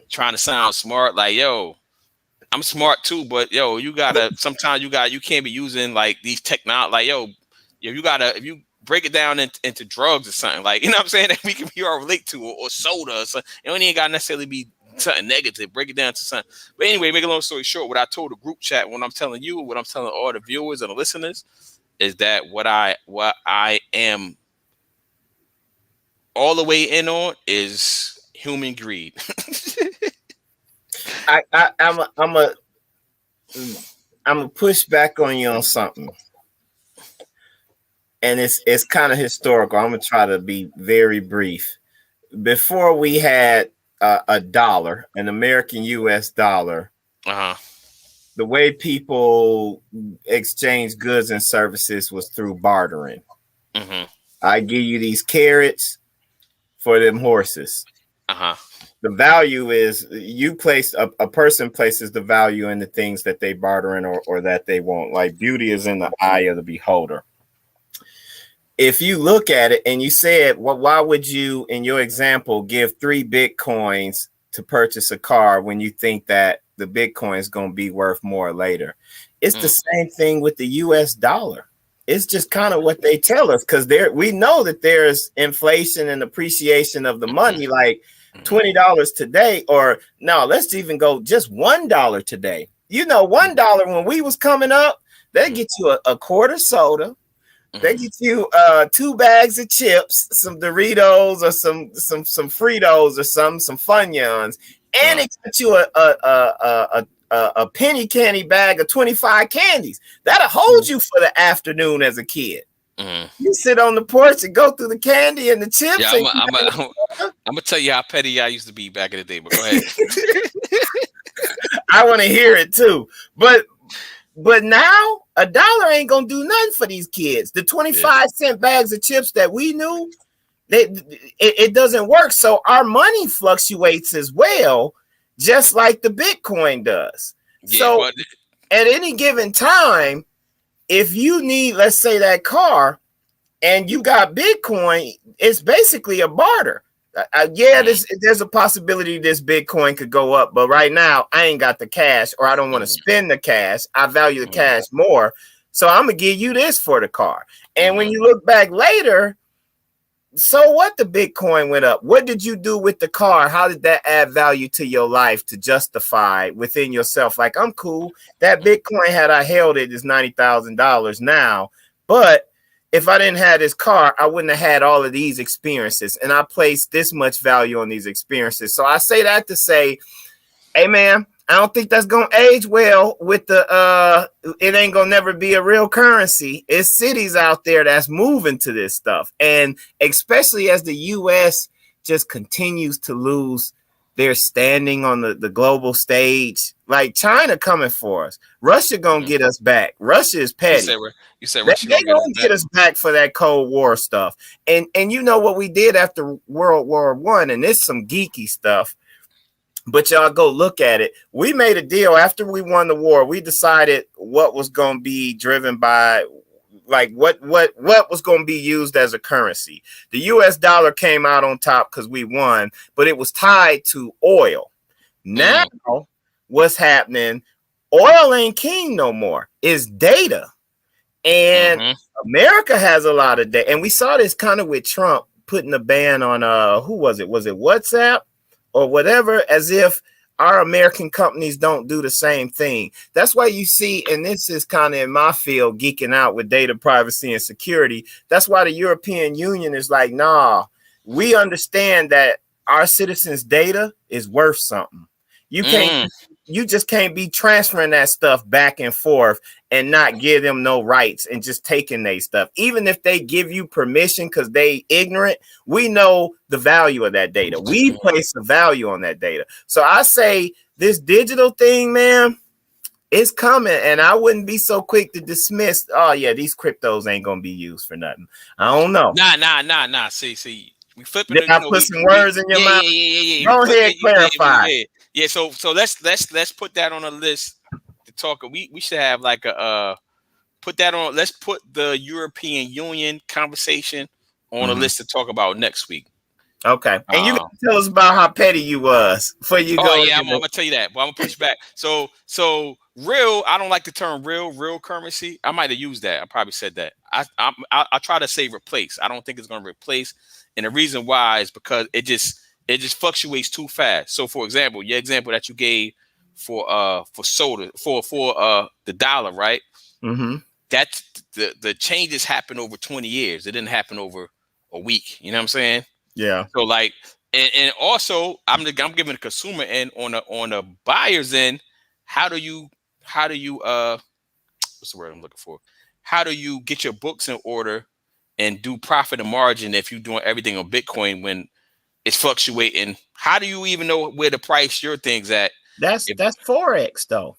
trying to sound smart. Like, yo, I'm smart too, but yo, sometimes you can't be using like these technology. Like, yo, if you break it down into drugs or something, like, you know what I'm saying, that we can be all relate to, or soda or something. It don't even got to necessarily be something negative. Break it down to something. But anyway, make a long story short, what I told the group chat, what I'm telling you, what I'm telling all the viewers and the listeners, is that what I am all the way in on is human greed. I'm a push back on you on something, and it's kind of historical. I'm gonna try to be very brief. Before we had a dollar, an American U.S. dollar, the way people exchange goods and services was through bartering. I give you these carrots for them horses. The value is you place a person places the value in the things that they barter in or that they want. Like, beauty is in the eye of the beholder. If you look at it and you said, well, why would you, in your example, give 3 Bitcoins to purchase a car when you think that the Bitcoin is going to be worth more later? It's the same thing with the US dollar. It's just kind of what they tell us, because we know that there's inflation and appreciation of the money, like $20 today, or no, let's even go just $1 today. You know, $1 when we was coming up, they get you a quart soda, they get you 2 bags of chips, some Doritos or some Fritos or some Funyuns, and it get you a penny candy bag of 25 candies. That'll hold you for the afternoon as a kid. You sit on the porch and go through the candy and the chips. Yeah, I'm gonna tell you how petty I used to be back in the day, but go ahead. I want to hear it too. But now $1 ain't gonna do nothing for these kids. The 25-cent bags of chips that we knew, it doesn't work. So our money fluctuates as well, just like the Bitcoin does. Yeah, so at any given time, if you need, let's say, that car and you got Bitcoin, it's basically a barter. There's a possibility this Bitcoin could go up, but right now I ain't got the cash, or I don't want to spend the cash. I value the cash more. So I'm going to give you this for the car. And when you look back later, so what, the Bitcoin went up? What did you do with the car? How did that add value to your life to justify within yourself? Like, I'm cool. That Bitcoin, had I held it, is $90,000 now. But if I didn't have this car, I wouldn't have had all of these experiences. And I placed this much value on these experiences. So I say that to say, hey, man, I don't think that's gonna age well with the it ain't gonna never be a real currency. It's cities out there that's moving to this stuff. And especially as the US just continues to lose their standing on the global stage, like China coming for us. Russia gonna get us back. Russia is petty. You said Russia they gonna get us back for that Cold War stuff. And you know what we did after World War I, and it's some geeky stuff. But y'all go look at it. We made a deal after we won the war. We decided what was going to be driven by, like what was going to be used as a currency. The US dollar came out on top because we won, but it was tied to oil. Now, what's happening? Oil ain't king no more. It's data. And America has a lot of data. And we saw this kind of with Trump putting a ban on who was it? Was it WhatsApp? Or whatever, as if our American companies don't do the same thing. That's why you see, and this is kind of in my field, geeking out with data privacy and security. That's why the European Union is like, nah, we understand that our citizens' data is worth something. You just can't be transferring that stuff back and forth and not give them no rights and just taking their stuff. Even if they give you permission because they ignorant, we know the value of that data. We place the value on that data. So I say this digital thing, man, it's coming, and I wouldn't be so quick to dismiss, oh yeah, these cryptos ain't gonna be used for nothing. I don't know. Nah. See. We flipping. Did I put some words in your mouth? Yeah. Go ahead, clarify. Yeah, so let's put that on a list to talk. We should have like a put that on. Let's put the European Union conversation on a list to talk about next week. Okay, and you can tell us about how petty you was before you go. Oh yeah, I'm gonna tell you that, but I'm gonna push back. So real. I don't like the term real currency. I might have used that. I probably said that. I try to say replace. I don't think it's gonna replace, and the reason why is because it just fluctuates too fast. So for example, your example that you gave for soda for the dollar, right? That's the changes happen over 20 years. It didn't happen over a week. You know what I'm saying? Yeah. So like, and also I'm giving the consumer end on the buyer's end. How do you what's the word I'm looking for? How do you get your books in order and do profit and margin if you're doing everything on Bitcoin when it's fluctuating? How do you even know where to price your things at? That's Forex though.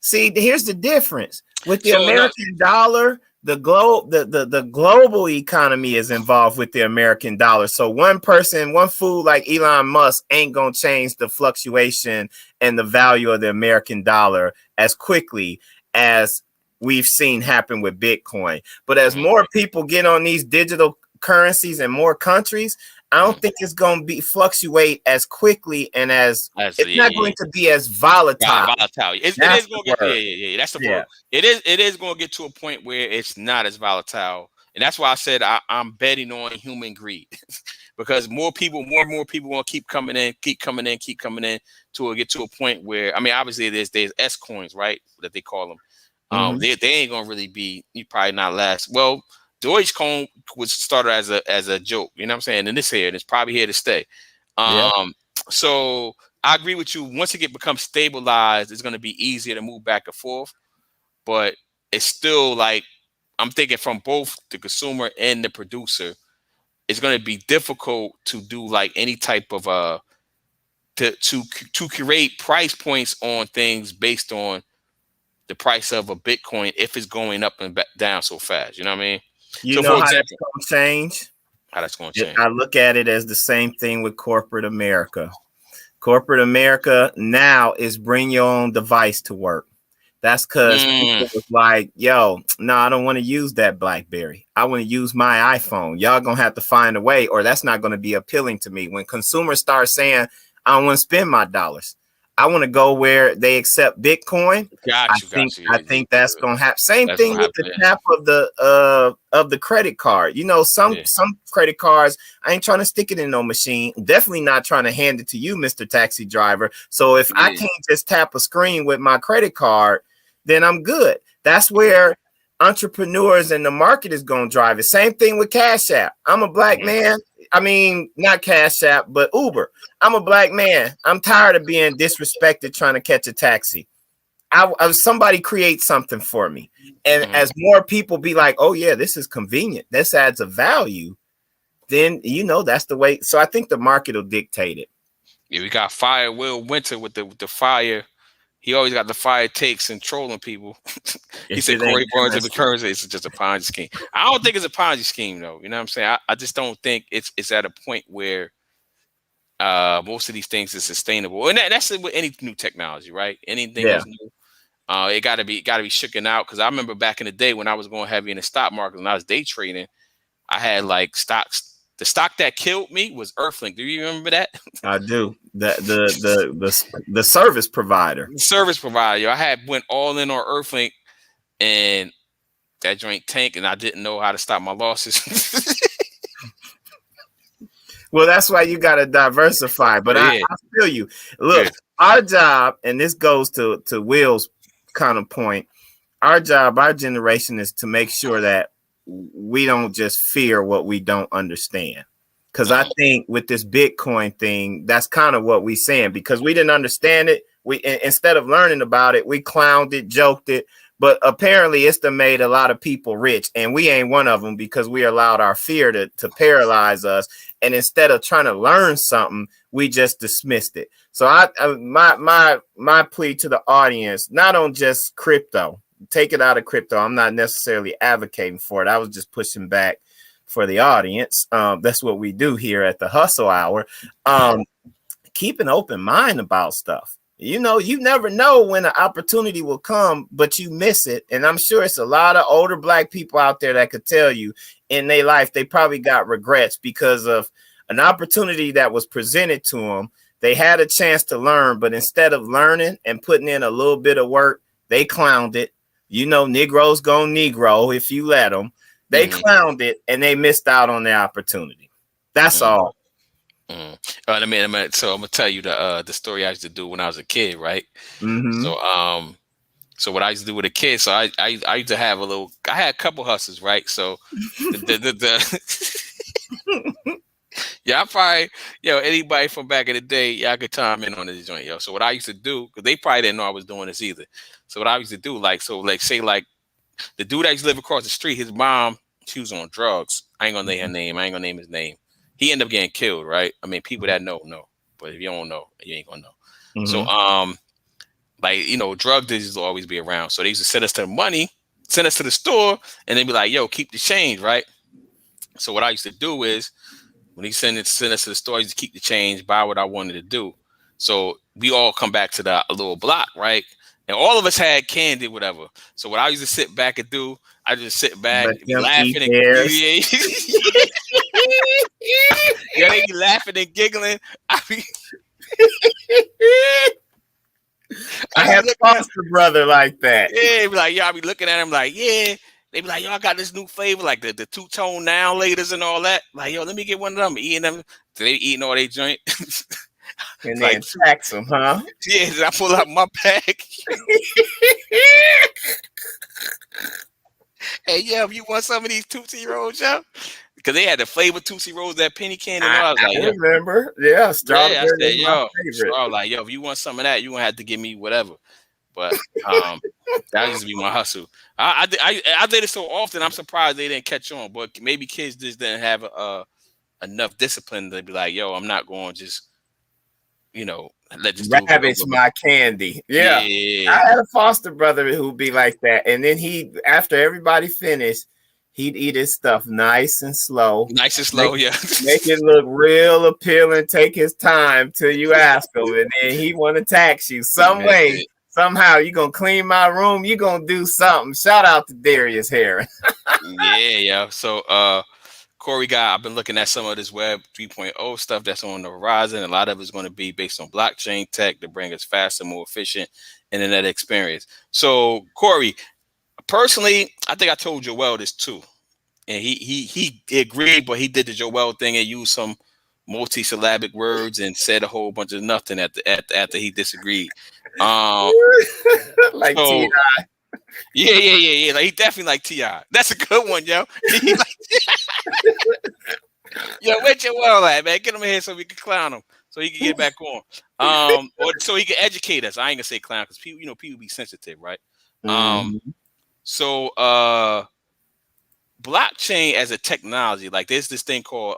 See, here's the difference with the American dollar. The global economy is involved with the American dollar. So one fool like Elon Musk ain't gonna change the fluctuation and the value of the American dollar as quickly as we've seen happen with Bitcoin. But as more people get on these digital currencies in more countries, I don't think it's going to fluctuate as quickly and it's not going to be as volatile. It is going to get that's the word. It is going to get to a point where it's not as volatile, and that's why I said I'm betting on human greed because more and more people want to keep coming in to get to a point where, I mean, obviously there's S coins, right, that they call them. They ain't going to really be, you probably not last. Well, Dogecoin was started as a joke, you know what I'm saying? And it's probably here to stay. So I agree with you. Once it becomes stabilized, it's going to be easier to move back and forth. But it's still like, I'm thinking from both the consumer and the producer, it's going to be difficult to do like any type of to create price points on things based on the price of a Bitcoin if it's going up and back down so fast. You know what I mean? You know how that's going to change? How that's going to change? I look at it as the same thing with corporate America. Corporate America now is bring your own device to work. That's because people was like, yo, no, I don't want to use that BlackBerry. I want to use my iPhone. Y'all going to have to find a way, or that's not going to be appealing to me. When consumers start saying, I don't want to spend my dollars, I want to go where they accept Bitcoin. I think that's going to happen. Same thing with the tap of the credit card. You know, some credit cards, I ain't trying to stick it in no machine. Definitely not trying to hand it to you, Mr. Taxi Driver. So if I can't just tap a screen with my credit card, then I'm good. That's where entrepreneurs and the market is going to drive it. Same thing with Cash App. I'm a black man. I mean, not Cash App, but Uber. I'm a black man. I'm tired of being disrespected trying to catch a taxi. Somebody create something for me. And as more people be like, oh yeah, this is convenient, this adds a value, then that's the way. So I think the market will dictate it. Yeah, we got Fire Will Winter with the fire. He always got the fire takes and trolling people. He said Corey Barnes of the currency is just a Ponzi scheme. I don't think it's a Ponzi scheme though. You know what I'm saying? I just don't think it's at a point where most of these things is sustainable. And that's with any new technology, right? Anything that's new. It gotta be shooken out. Cause I remember back in the day when I was going heavy in the stock market and I was day trading, I had like stocks. The stock that killed me was Earthlink. Do you remember that? I do. The service provider. The service provider. Yo, I went all in on Earthlink, and that joint tanked, and I didn't know how to stop my losses. Well, that's why you got to diversify. But I feel you. Look, our job, and this goes to Will's kind of point. Our job, our generation, is to make sure that we don't just fear what we don't understand. Because I think with this Bitcoin thing, that's kind of what we're saying, because we didn't understand it. We, instead of learning about it, we clowned it, joked it. But apparently it's made a lot of people rich, and we ain't one of them, because we allowed our fear to paralyze us. And instead of trying to learn something, we just dismissed it. So my plea to the audience, not on just crypto, take it out of crypto. I'm not necessarily advocating for it. I was just pushing back for the audience. That's what we do here at the Hustle Hour. Keep an open mind about stuff. You never know when an opportunity will come, but you miss it. And I'm sure it's a lot of older black people out there that could tell you in their life, they probably got regrets because of an opportunity that was presented to them. They had a chance to learn, but instead of learning and putting in a little bit of work, they clowned it. Negroes gonna Negro if you let them. They clowned it and they missed out on the opportunity. That's all. So I'm gonna tell you the story I used to do when I was a kid, right? So what I used to do with a kid, so I used to have I had a couple hustles, right? So yeah, I probably, anybody from back in the day, y'all could chime in on this joint, yo. So what I used to do, because they probably didn't know I was doing this either. So what I used to do, say the dude that used to live across the street, his mom, she was on drugs. I ain't gonna name her name. I ain't gonna name his name. He ended up getting killed, right? I mean, people that know. But if you don't know, you ain't gonna know. So, drug dealers will always be around. So they used to send us to the money, send us to the store, and they'd be like, yo, keep the change, right? So what I used to do is, when he send us to the store, I used to keep the change, buy what I wanted to do. So we all come back to the little block, right? And all of us had candy, whatever. So what I used to sit back and do, I just sit back, be laughing and they be laughing and giggling. I had a foster brother like that. Yeah, be like, I be looking at him like, yeah. They be like, yo, I got this new flavor, like the two-tone now laters and all that. Like, yo, let me get one of them. Eating them. So they eating all they joint. And then tax them, huh? Yeah, I pull out my bag. Hey, if you want some of these Tootsie Rolls, yo? Because they had the flavor Tootsie Rolls, that penny candy. And I was like, I remember. Yeah, strawberry. Yeah, I said, so I was like, if you want some of that, you're going to have to give me whatever. But that used to be my hustle. I did it so often, I'm surprised they didn't catch on. But maybe kids just didn't have enough discipline to be like, yo, I'm not going to just, let this ravage my candy. Yeah. I had a foster brother who'd be like that. And then after everybody finished, he'd eat his stuff nice and slow. Make it look real appealing. Take his time till you ask him. And then he want to tax you some way. Somehow you're going to clean my room. You're going to do something. Shout out to Darius Heron. Yeah. So, Corey, I've been looking at some of this Web 3.0 stuff that's on the horizon. A lot of it's going to be based on blockchain tech to bring us faster, more efficient internet experience. So, Corey, personally, I think I told Joel this too. And he agreed, but he did the Joel thing and used some multi-syllabic words and said a whole bunch of nothing after he disagreed. Like T.I. Yeah. Like he definitely like T.I. That's a good one, yo. Yo, where's your well at, man? Get him in here so we can clown him, so he can get back on. Or so he can educate us. I ain't gonna say clown because people, people be sensitive, right? So blockchain as a technology, like there's this thing called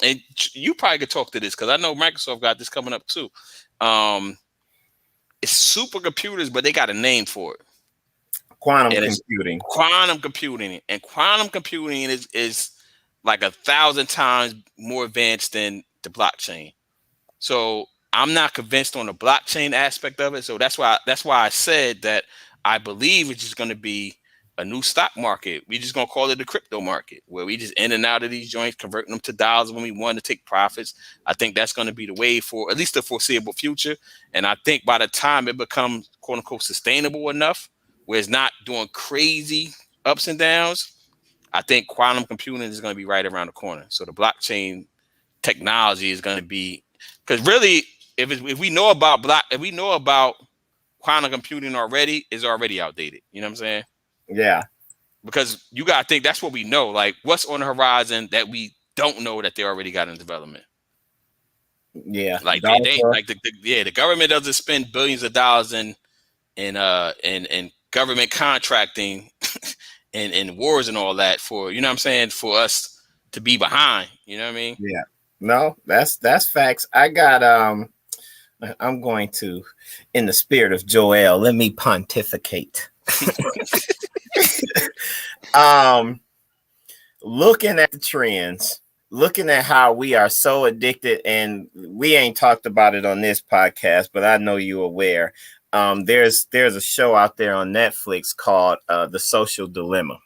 and you probably could talk to this because I know Microsoft got this coming up too. It's supercomputers, but they got a name for it. Quantum computing. Quantum computing. And quantum computing is like 1,000 times more advanced than the blockchain. So I'm not convinced on the blockchain aspect of it. So that's why I said that I believe it's just going to be a new stock market. We just going to call it the crypto market, where we just in and out of these joints, converting them to dollars when we want to take profits. I think that's going to be the way for at least the foreseeable future. And I think by the time it becomes quote unquote sustainable enough, where it's not doing crazy ups and downs, I think quantum computing is going to be right around the corner. So the blockchain technology is going to be, because really, if we know about quantum computing already, it's already outdated. You know what I'm saying? Yeah. Because you got to think that's what we know. Like, what's on the horizon that we don't know that they already got in development? Yeah. Like the government doesn't spend billions of dollars in government contracting and wars and all that for, you know what I'm saying, for us to be behind. You know what I mean? Yeah. No, that's facts. I got I'm going to, in the spirit of Joel, let me pontificate. Looking at the trends, looking at how we are so addicted, and we ain't talked about it on this podcast, but I know you're aware. There's a show out there on Netflix called The Social Dilemma.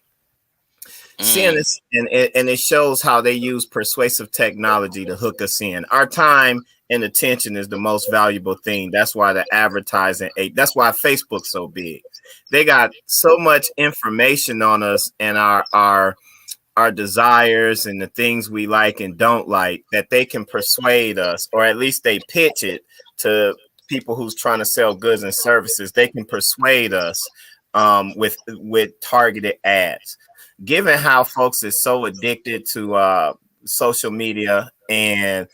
Seeing this, and it shows how they use persuasive technology to hook us in. Our time and attention is the most valuable thing. That's why the advertising, that's why Facebook's so big. They got so much information on us and our desires and the things we like and don't like, that they can persuade us, or at least they pitch it to people who's trying to sell goods and services. They can persuade us with targeted ads. Given how folks is so addicted to social media, and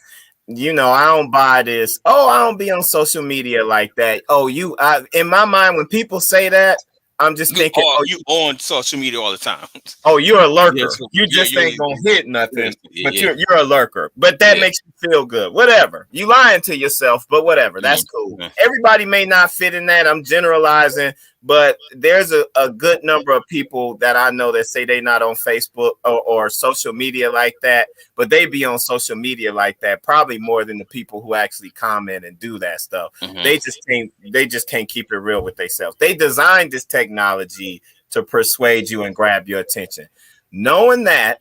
I don't buy this. Oh, I don't be on social media like that. Oh, in my mind, when people say that, I'm just thinking, you on social media all the time. Oh, you're a lurker. Yeah, so you just ain't gonna hit nothing, but you're a lurker. But that makes you feel good. Whatever. You lying to yourself, but whatever. That's cool. Everybody may not fit in that. I'm generalizing, but there's a good number of people that I know that say they not on Facebook or social media like that, but they be on social media like that, probably more than the people who actually comment and do that stuff. They just can't keep it real with themselves. They designed this technology to persuade you and grab your attention. Knowing that,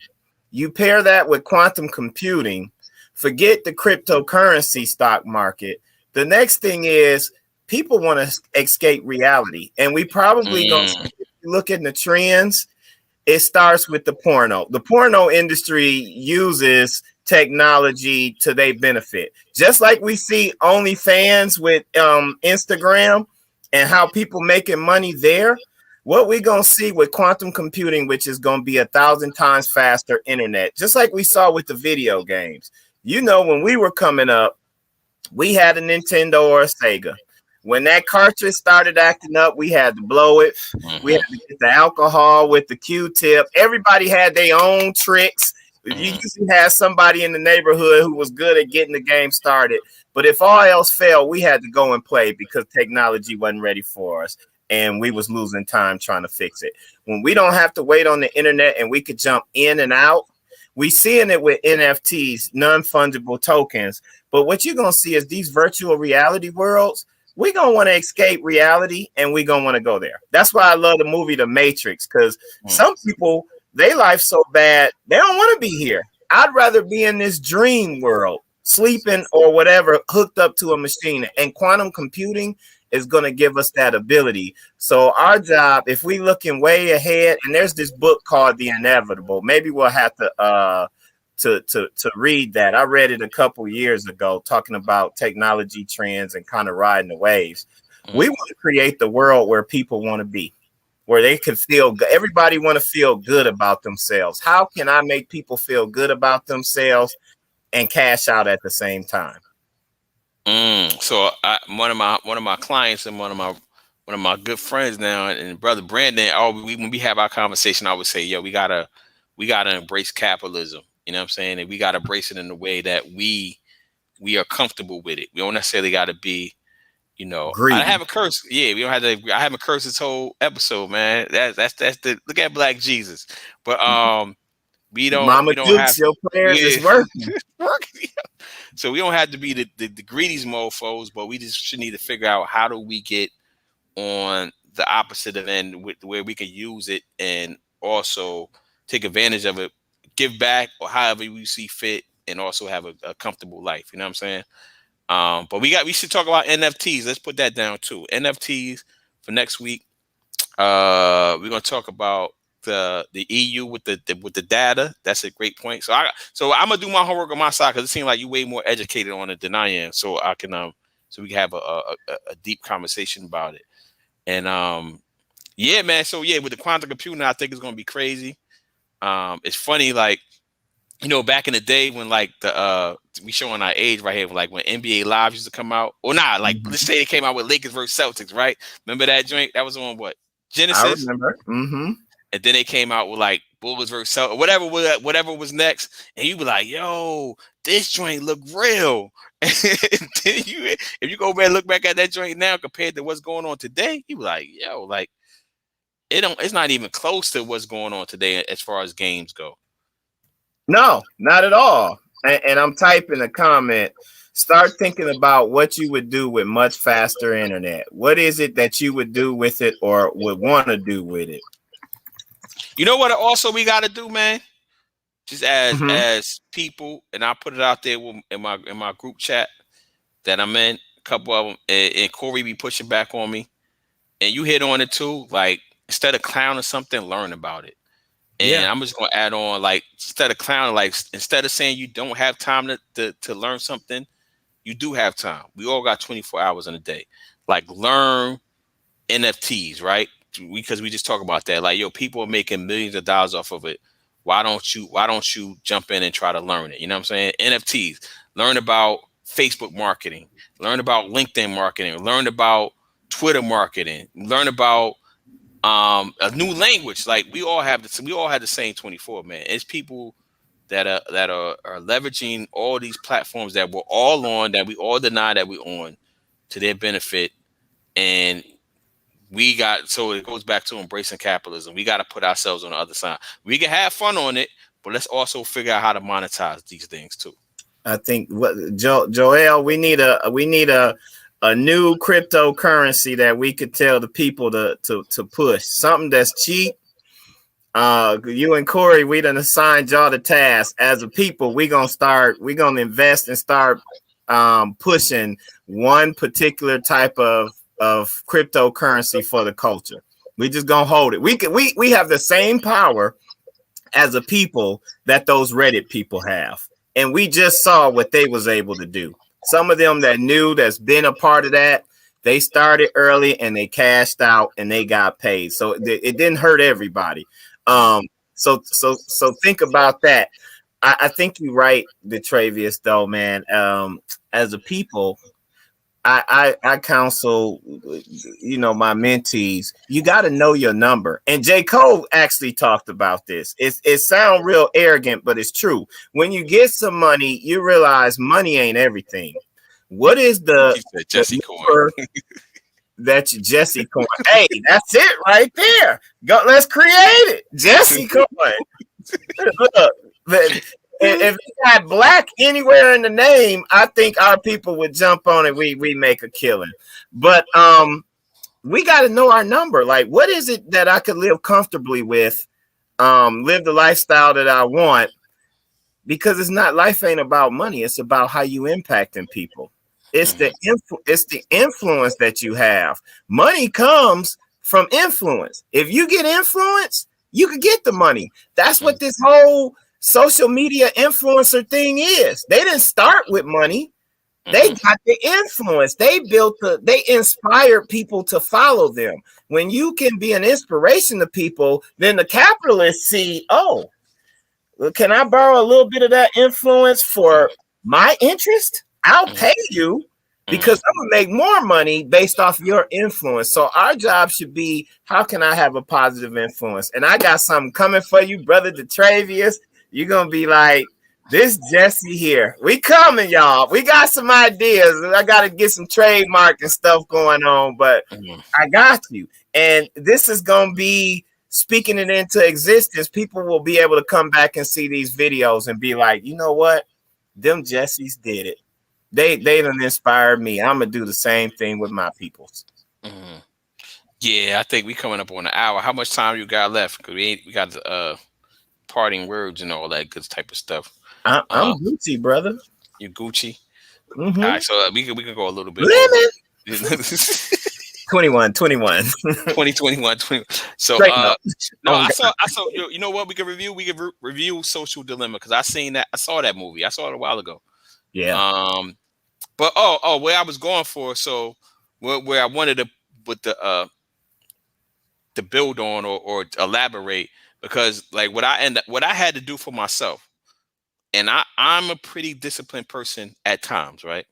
you pair that with quantum computing, forget the cryptocurrency stock market. The next thing is people want to escape reality. And we probably going to look at the trends. It starts with the porno. The porno industry uses technology to their benefit. Just like we see OnlyFans with Instagram and how people making money there. What we're going to see with quantum computing, which is going to be 1,000 times faster internet, just like we saw with the video games. When we were coming up, we had a Nintendo or a Sega. When that cartridge started acting up, we had to blow it. We had to get the alcohol with the Q-tip. Everybody had their own tricks. You usually had somebody in the neighborhood who was good at getting the game started. But if all else failed, we had to go and play because technology wasn't ready for us. And we was losing time trying to fix it. When we don't have to wait on the internet and we could jump in and out, we seeing it with NFTs, non-fungible tokens. But what you're going to see is these virtual reality worlds. We're going to want to escape reality and we're going to want to go there. That's why I love the movie The Matrix, because some people, their life's so bad, they don't want to be here. I'd rather be in this dream world, sleeping or whatever, hooked up to a machine. And quantum computing is going to give us that ability. So our job, if we looking way ahead, and there's this book called The Inevitable, maybe we'll have to read that. I read it a couple years ago, talking about technology trends and kind of riding the waves. We want to create the world where people want to be. where they can feel good. Everybody want to feel good about themselves. How can I make people feel good about themselves and cash out at the same time? So one of my clients and one of my good friends now, and brother Brandon, when we have our conversation, I would say, yo, we gotta embrace capitalism. You know what I'm saying? And we gotta embrace it in a way that we are comfortable with it. We don't necessarily gotta be, Greedy. I have a curse. Yeah, we don't have to. I haven't cursed this whole episode, man. That's the look at Black Jesus. But we don't. Mama we don't Dukes, have your prayers is working. So we don't have to be the greediest mofos, but we just should need to figure out how do we get on the opposite of end where we can use it and also take advantage of it, give back or however we see fit, and also have a comfortable life. You know what I'm saying? But we should talk about NFTs. Let's put that down too. NFTs for next week. We're gonna talk about the EU with the data. That's a great point. So I'm gonna do my homework on my side because it seems like you're way more educated on it than I am. So I can so we can have a deep conversation about it. And yeah, man. So yeah, with the quantum computing, I think it's gonna be crazy. It's funny, like, back in the day when like we showing our age right here, like when NBA Live used to come out, or not, like let's say they came out with Lakers versus Celtics, right? Remember that joint? That was on what? Genesis. I remember. Mm-hmm. And then they came out with like Bulls versus Celtics, whatever was next, and you be like, "Yo, this joint look real." And then if you go back and look back at that joint now compared to what's going on today, you be like, "Yo, like it's not even close to what's going on today as far as games go." No, not at all. And I'm typing a comment. Start thinking about what you would do with much faster internet. What is it that you would do with it or would want to do with it? You know what also we got to do, man? Just as people, and I put it out there in my group chat that I'm in, a couple of them, and Corey be pushing back on me, and you hit on it too. Like, instead of clowning something, learn about it. And I'm just gonna add on, like, instead of clowning, like, instead of saying you don't have time to learn something, you do have time. We all got 24 hours in a day. Like, learn NFTs, right? Because we just talk about that. Like, yo, people are making millions of dollars off of it. Why don't you jump in and try to learn it? You know what I'm saying? NFTs. Learn about Facebook marketing. Learn about LinkedIn marketing. Learn about Twitter marketing. Learn about a new language. Like, we all have the same 24, man. It's people that are leveraging all these platforms that we're all on, that we all deny that we're on, to their benefit. And so it goes back to embracing capitalism. We got to put ourselves on the other side. We can have fun on it, but let's also figure out how to monetize these things too. I think Joel, we need a new cryptocurrency that we could tell the people to push something that's cheap. You and Corey, we done assigned y'all the task. As a people, we're gonna invest and start pushing one particular type of cryptocurrency for the culture. We just gonna hold it. We have the same power as a people that those Reddit people have, and we just saw what they was able to do. Some of them that knew, that's been a part of that, they started early and they cashed out and they got paid. So it didn't hurt everybody. So think about that. I think you're right, Detravius, though, man. As a people, I counsel, my mentees, you got to know your number. And J. Cole actually talked about this. It sounds real arrogant, but it's true. When you get some money, you realize money ain't everything. What is the Jesse Coin? That's Jesse Coin. Hey, that's it right there. Go, let's create it. Jesse Coin. Look, if it got black anywhere in the name, I think our people would jump on it. We make a killing. But we got to know our number. Like, what is it that I could live comfortably with, live the lifestyle that I want? Because life ain't about money. It's about how you impacting people. It's the influence that you have. Money comes from influence. If you get influence, you can get the money. That's what this whole social media influencer thing is. They didn't start with money. They got the influence. They inspired people to follow them. When you can be an inspiration to people, then the capitalists see, oh, can I borrow a little bit of that influence for my interest? I'll pay you because I'm gonna make more money based off your influence. So our job should be, how can I have a positive influence? And I got something coming for you, brother Detravius. You're gonna be like, this Jesse here. We coming, y'all. We got some ideas. I gotta get some trademark and stuff going on, but I got you. And this is gonna be speaking it into existence. People will be able to come back and see these videos and be like, you know what? Them Jessies did it. They done inspired me. I'm gonna do the same thing with my peoples. Yeah, I think we coming up on an hour. How much time you got left? Because we got the parting words and all that good type of stuff. I'm Gucci, brother. You Gucci. All right, so we can go a little bit. Lemon. 21. 2021. So no, I saw you know what we could review? We could review Social Dilemma, because I saw that movie. I saw it a while ago. Yeah. But where I was going for, so where I wanted to put the build on or elaborate, because like what I had to do for myself, and I'm a pretty disciplined person at times, right?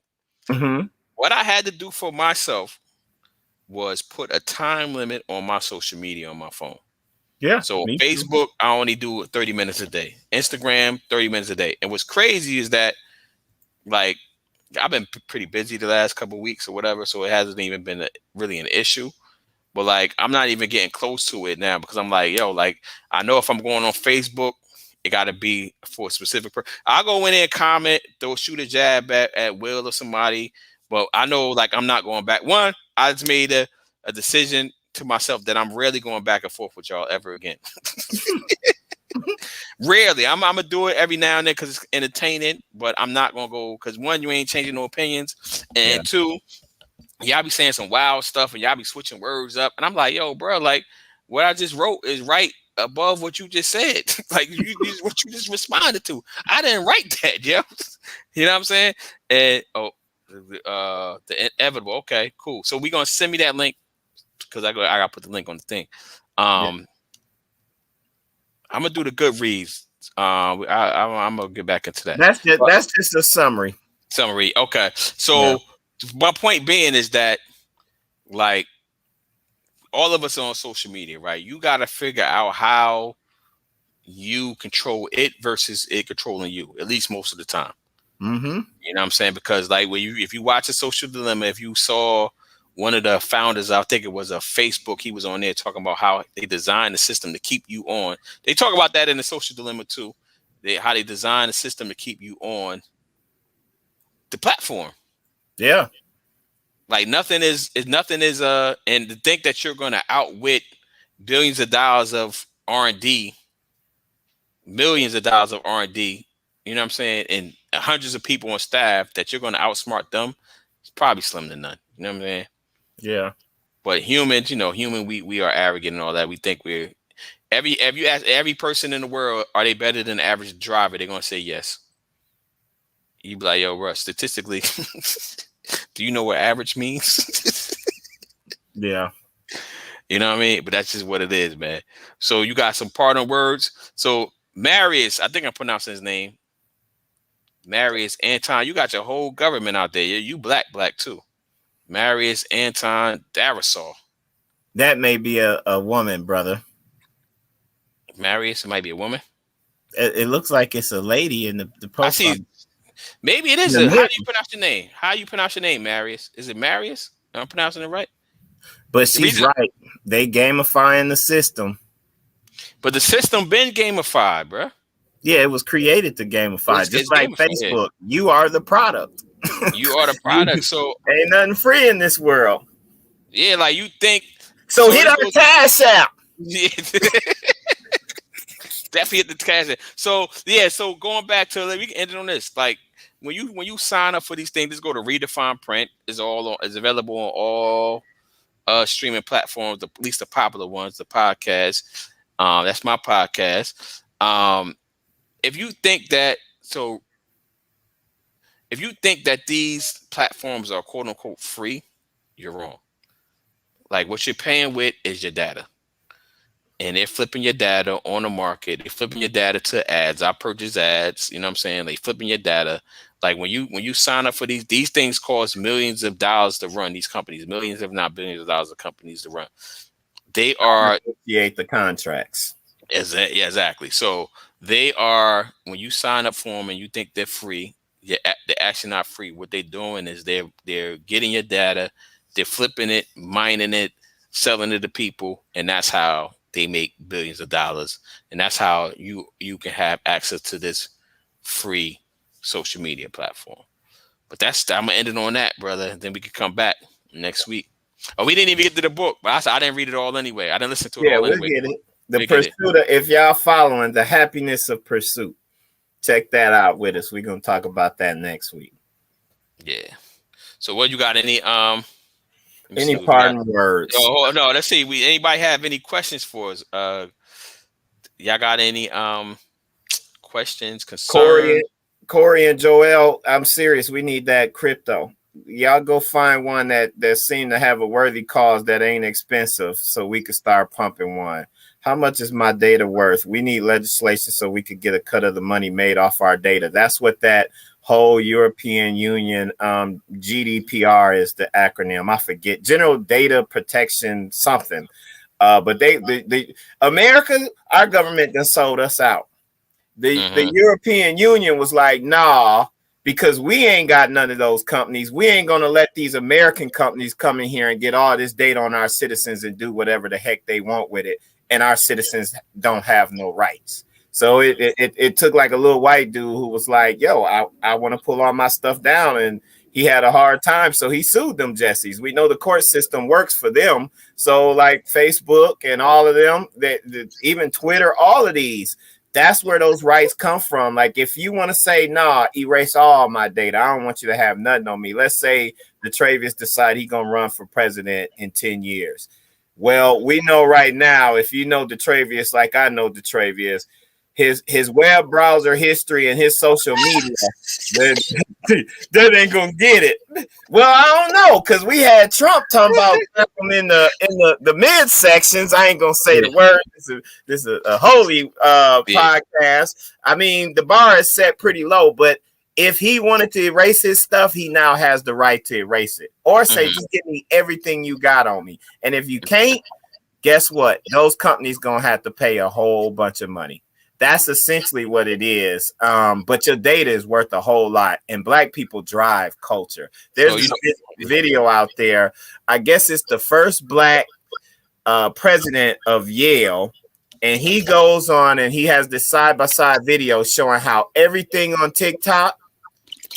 What I had to do for myself was put a time limit on my social media on my phone. Yeah. So Facebook, I only do 30 minutes a day. Instagram, 30 minutes a day. And what's crazy is that, like, I've been pretty busy the last couple of weeks or whatever, so it hasn't even been really an issue. But like, I'm not even getting close to it now, because I'm like, yo, like, I know if I'm going on Facebook, it got to be for a specific person. I'll go in there and comment, shoot a jab at Will or somebody. But I know, like, I'm not going back. One, I just made a decision to myself that I'm rarely going back and forth with y'all ever again. Rarely. I'm gonna do it every now and then because it's entertaining, but I'm not gonna go, because one, you ain't changing no opinions, and two, y'all be saying some wild stuff and y'all be switching words up, and I'm like, yo, bro, like, what I just wrote is right above what you just said. Like, what you just responded to. I didn't write that, yo. You know what I'm saying? And the inevitable. Okay, cool. So we're gonna send me that link, because I gotta put the link on the thing. I'm gonna do the good reads. I'm gonna get back into that. That's just a summary. Okay. So my point being is that, like, all of us are on social media, right? You got to figure out how you control it versus it controlling you, at least most of the time. You know what I'm saying? Because, like, if you watch a Social Dilemma, if you saw one of the founders, I think it was a Facebook, he was on there talking about how they designed the system to keep you on. They talk about that in the Social Dilemma too. How they design the system to keep you on the platform. Yeah. Like, nothing is and to think that you're going to outwit billions of dollars of R&D, millions of dollars of R&D, you know what I'm saying, and hundreds of people on staff, that you're going to outsmart them, it's probably slim to none. You know what I'm saying? Yeah. But humans, we are arrogant and all that. We think we're if you ask every person in the world, are they better than the average driver? They're going to say yes. You be like, yo, Russ, statistically, do you know what average means? Yeah. You know what I mean? But that's just what it is, man. So you got some pardon words. So Marius, I think I'm pronouncing his name. Marius Anton, you got your whole government out there. You black too. Marius Anton Darasol. That may be a woman, brother. Marius, it might be a woman. It looks like it's a lady in the profile. I see. Maybe it is. How do you pronounce your name? How you pronounce your name, Marius? Is it Marius? Am I pronouncing it right? But she's right. They gamifying the system. But the system been gamified, bro. Yeah, it was created to gamify. Just like Facebook. You are the product. You are the product. So ain't nothing free in this world. Yeah, like, you think. So hit our cash out. Yeah. Definitely hit the cash out. So yeah, so going back to, we can end it on this. Like, when you sign up for these things, just go to Redefine Print. Is available on all streaming platforms, at least the popular ones, the podcast. That's my podcast. If you think that if you think that these platforms are quote unquote free, you're wrong. Like what you're paying with is your data. And they're flipping your data on the market. They're flipping your data to ads. I purchase ads. You know what I'm saying? They flipping your data. Like when you sign up for these things cost millions of dollars to run. These companies, millions if not billions of dollars of companies to run. They are negotiate the contracts. Yeah, exactly. So they are, when you sign up for them and you think they're free, they're actually not free. What they're doing is they're getting your data, they're flipping it, mining it, selling it to people, and that's how they make billions of dollars. And that's how you can have access to this free social media platform. But I'm gonna end it on that, brother. Then we can come back next week. Oh, we didn't even get to the book, but I didn't read it all anyway. I didn't listen to it all anyway. Get it. The Pursuit of, if y'all following The Happiness of Pursuit, check that out with us. We're gonna talk about that next week. Yeah. So what you got? Any parting words? Oh no, let's see. Anybody have any questions for us? Y'all got any questions, concerns? Corey and Joel, I'm serious. We need that crypto. Y'all go find one that seem to have a worthy cause that ain't expensive, so we could start pumping one. How much is my data worth? We need legislation so we could get a cut of the money made off our data. That's what that whole European Union GDPR is, the acronym. I forget. General Data Protection something. But the America, our government done sold us out. The European Union was like, nah, because we ain't got none of those companies. We ain't going to let these American companies come in here and get all this data on our citizens and do whatever the heck they want with it. And our citizens don't have no rights. So it took like a little white dude who was like, yo, I want to pull all my stuff down. And he had a hard time. So he sued them Jessies. We know the court system works for them. So like Facebook and all of them, even Twitter, all of these, that's where those rights come from. Like if you want to say, nah, erase all my data, I don't want you to have nothing on me. Let's say the Travis decide he going to run for president in 10 years. Well, we know right now, if you know Detravius like I know Detravius, his web browser history and his social media, that ain't gonna get it. Well, I don't know, because we had Trump talking about them in the mid sections. I ain't gonna say the word. This is a holy podcast. I mean, the bar is set pretty low, but if he wanted to erase his stuff, he now has the right to erase it. Or say, just give me everything you got on me. And if you can't, guess what? Those companies going to have to pay a whole bunch of money. That's essentially what it is. But your data is worth a whole lot. And Black people drive culture. There's this video out there. I guess it's the first Black president of Yale. And he goes on and he has this side-by-side video showing how everything on TikTok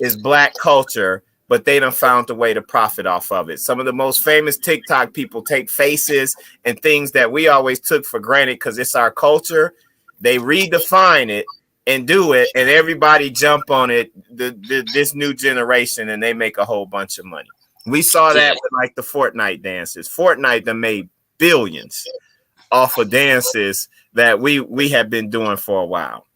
is Black culture, but they done found a way to profit off of it. Some of the most famous TikTok people take faces and things that we always took for granted because it's our culture. They redefine it and do it, and everybody jump on it, this new generation, and they make a whole bunch of money. We saw that with like the Fortnite dances. Fortnite that made billions off of dances that we have been doing for a while.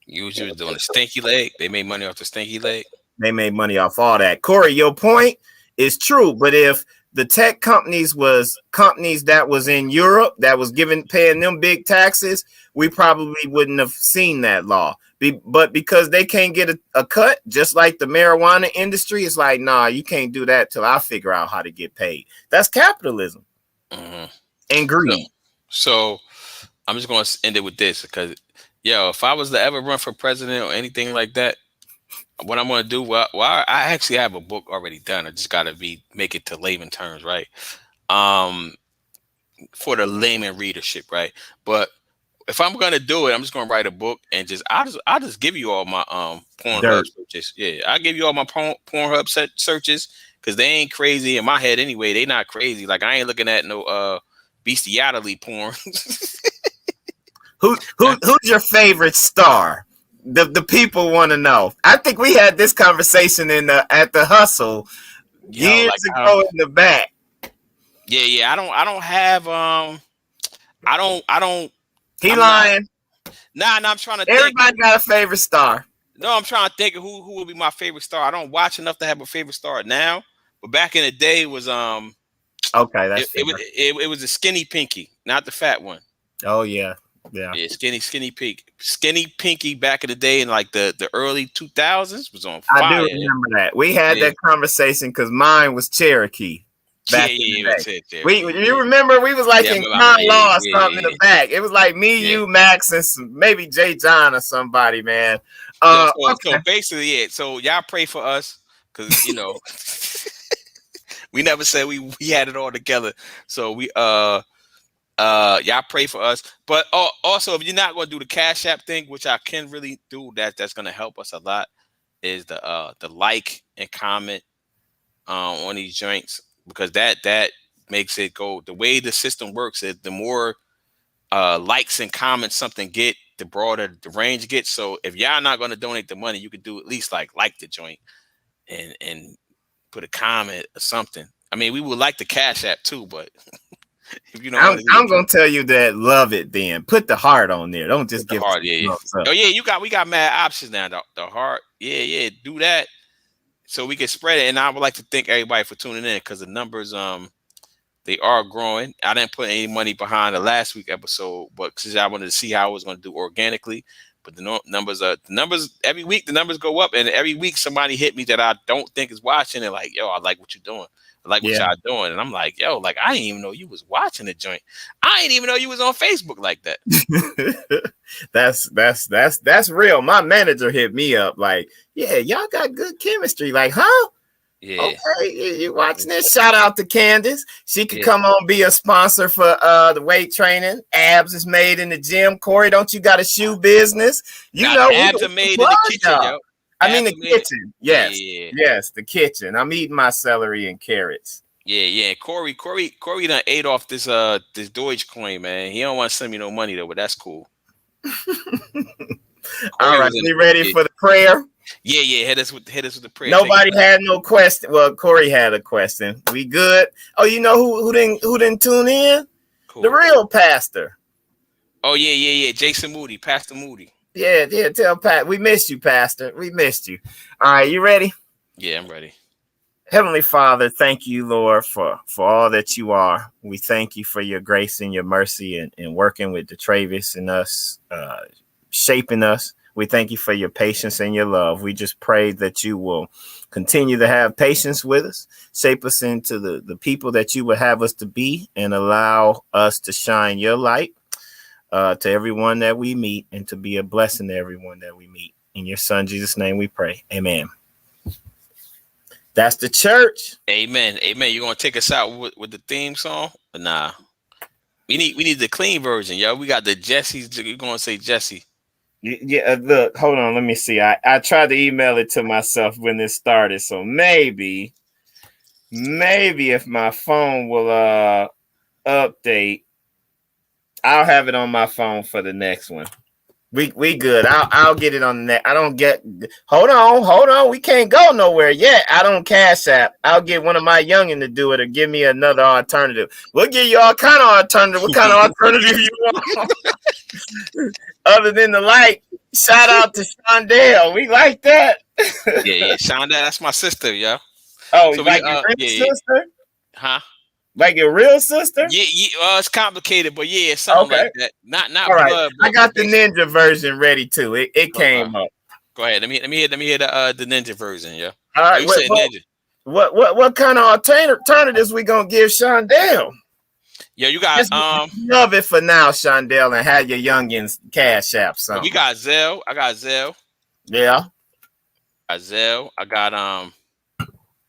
You was doing a stinky leg. They made money off the stinky leg. They made money off all that. Corey, your point is true. But if the tech companies was companies that was in Europe that was paying them big taxes, we probably wouldn't have seen that law. But because they can't get a cut, just like the marijuana industry, it's like, nah, you can't do that till I figure out how to get paid. That's capitalism and greed. So I'm just going to end it with this because, if I was to ever run for president or anything like that, what I'm going to do, I actually have a book already done. I just got to make it to layman terms, right? For the layman readership, right? But if I'm going to do it, I'm just going to write a book and I'll just give you all my Pornhub searches. Yeah, I'll give you all my Pornhub searches because they ain't crazy in my head anyway. They not crazy. Like I ain't looking at no bestiality porn. Who's your favorite star? The people want to know. I think we had this conversation at the HUSL years ago in the back. Yeah. I don't have I don't. He lying. Nah, I'm trying to. Everybody got a favorite star. No, I'm trying to think of who would be my favorite star. I don't watch enough to have a favorite star now, but back in the day it was Okay, that's fair. it was a skinny pinky, not the fat one. Oh yeah, skinny pinky back in the day in like the early 2000s was on fire. I do remember that. We had that conversation because mine was Cherokee. Back in the day. You remember we was like in Con Law or something in the back. It was like me, you, Max, and maybe Jay John or somebody, man. So basically, so y'all pray for us because you know we never said we had it all together. So we y'all pray for us. But also, if you're not going to do the Cash App thing, which I can really do, that's going to help us a lot, is the like and comment on these joints, because that makes it go. The way the system works is the more likes and comments something get, the broader the range gets. So if y'all not going to donate the money, you could do at least like the joint and put a comment or something. I mean, we would like the Cash App too, but if you know, I'm gonna tell you that love it. Then put the heart on there. Don't just give the heart. Oh yeah, we got mad options now. The heart. Yeah, do that so we can spread it. And I would like to thank everybody for tuning in, because the numbers they are growing. I didn't put any money behind the last week episode, but because I wanted to see how I was going to do organically. But the numbers every week. The numbers go up, and every week somebody hit me that I don't think is watching. And like, yo, I like what you're doing. I like what y'all doing. And I'm like, yo, like I didn't even know you was watching the joint. I didn't even know you was on Facebook like that. That's real. My manager hit me up like, yeah, y'all got good chemistry. Like, huh? Yeah. Okay, you watching this? Shout out to Candace. She could come on, be a sponsor for the weight training. Abs is made in the gym. Corey, don't you got a shoe business? Abs are made in the kitchen, yo. I mean the kitchen. Yes. Yes, the kitchen. I'm eating my celery and carrots. Yeah. Corey done ate off this Dogecoin, man. He don't want to send me no money though, but that's cool. All right, you ready for the prayer? Yeah. Hit us with the prayer. Nobody had no question. Well, Corey had a question. We good? Oh, you know who didn't tune in? Cool. The real pastor. Oh yeah. Jason Moody, Pastor Moody. Yeah. Tell Pat we missed you, Pastor. We missed you. All right, you ready? Yeah, I'm ready. Heavenly Father, thank you, Lord, for all that you are. We thank you for your grace and your mercy and working with the Travis and us, shaping us. We thank you for your patience and your love. We just pray that you will continue to have patience with us, shape us into the people that you would have us to be, and allow us to shine your light to everyone that we meet, and to be a blessing to everyone that we meet. In your son, Jesus' name we pray. Amen. That's the church. Amen. You gonna take us out with the theme song? Or nah. We need the clean version, yo. We got the Jesse's. You're gonna say Jesse. Yeah, look, hold on. Let me see. I tried to email it to myself when this started. So maybe if my phone will update, I'll have it on my phone for the next one. We good. I'll get it on the net. I don't get. Hold on. We can't go nowhere yet. I don't Cash App. I'll get one of my youngin to do it, or give me another alternative. We'll give you all kind of alternative. What kind of alternative you want? Other than the like, shout out to Shondell. We like that. yeah. Shondell, that's my sister, yo. Oh, so like your sister? Huh? Like your real sister? Yeah. It's complicated, but yeah, something like that. Not all right. Blood. I got the ninja version ready too. It came up. Go ahead. Let me hear the ninja version, yeah. All right. What kind of alternatives we gonna give Shondell? Yeah, you got love it for now, Shondell, and have your youngins Cash App something. We got Zelle. I got Zelle. Yeah. I got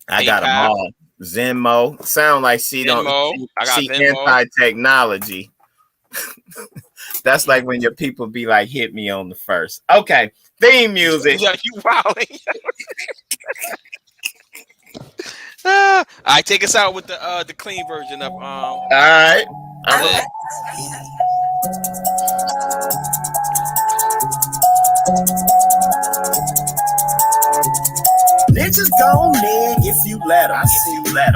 I got them all. Venmo. Sound like she anti-technology. That's like when your people be like, hit me on the first. Okay. Theme music. Yeah, you wilding. All right, take us out with the clean version of all right. Ninjas gon' nig if you let them.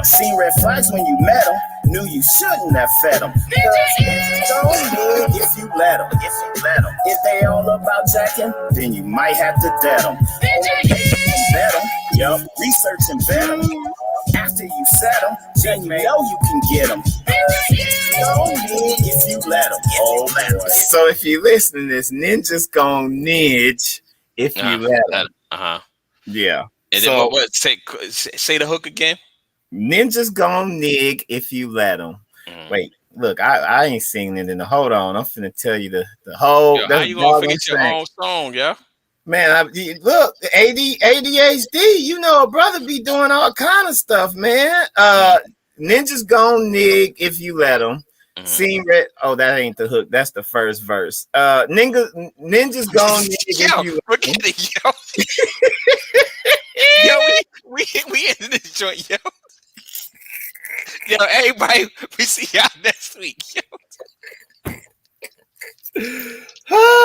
Seen red flags when you met them. Knew you shouldn't have fed them. Ninjas gon' nig if you let them. If they all about jacking, then you might have to bet them. Bet them, yup, research and bet them. After you set them, then you know you can get them. If you let them. Oh, boy. So if you listen to this, ninjas gon' nidge if you let them. Yeah. And so, then what? Say the hook again. Ninjas gon' nig if you let them. Wait, look, I ain't singing it in the. Hold on, I'm finna tell you the whole. Yo, how you gonna forget your own song, yeah? Man, look, ADHD. You know, a brother be doing all kind of stuff, man. Ninjas gon' nig if you let them. Seen red. Oh, that ain't the hook. That's the first verse. Ninjas gon' nig if you let them. Yo. Yo, we ended this joint, yo. Yo, everybody, we see y'all next week. Yo.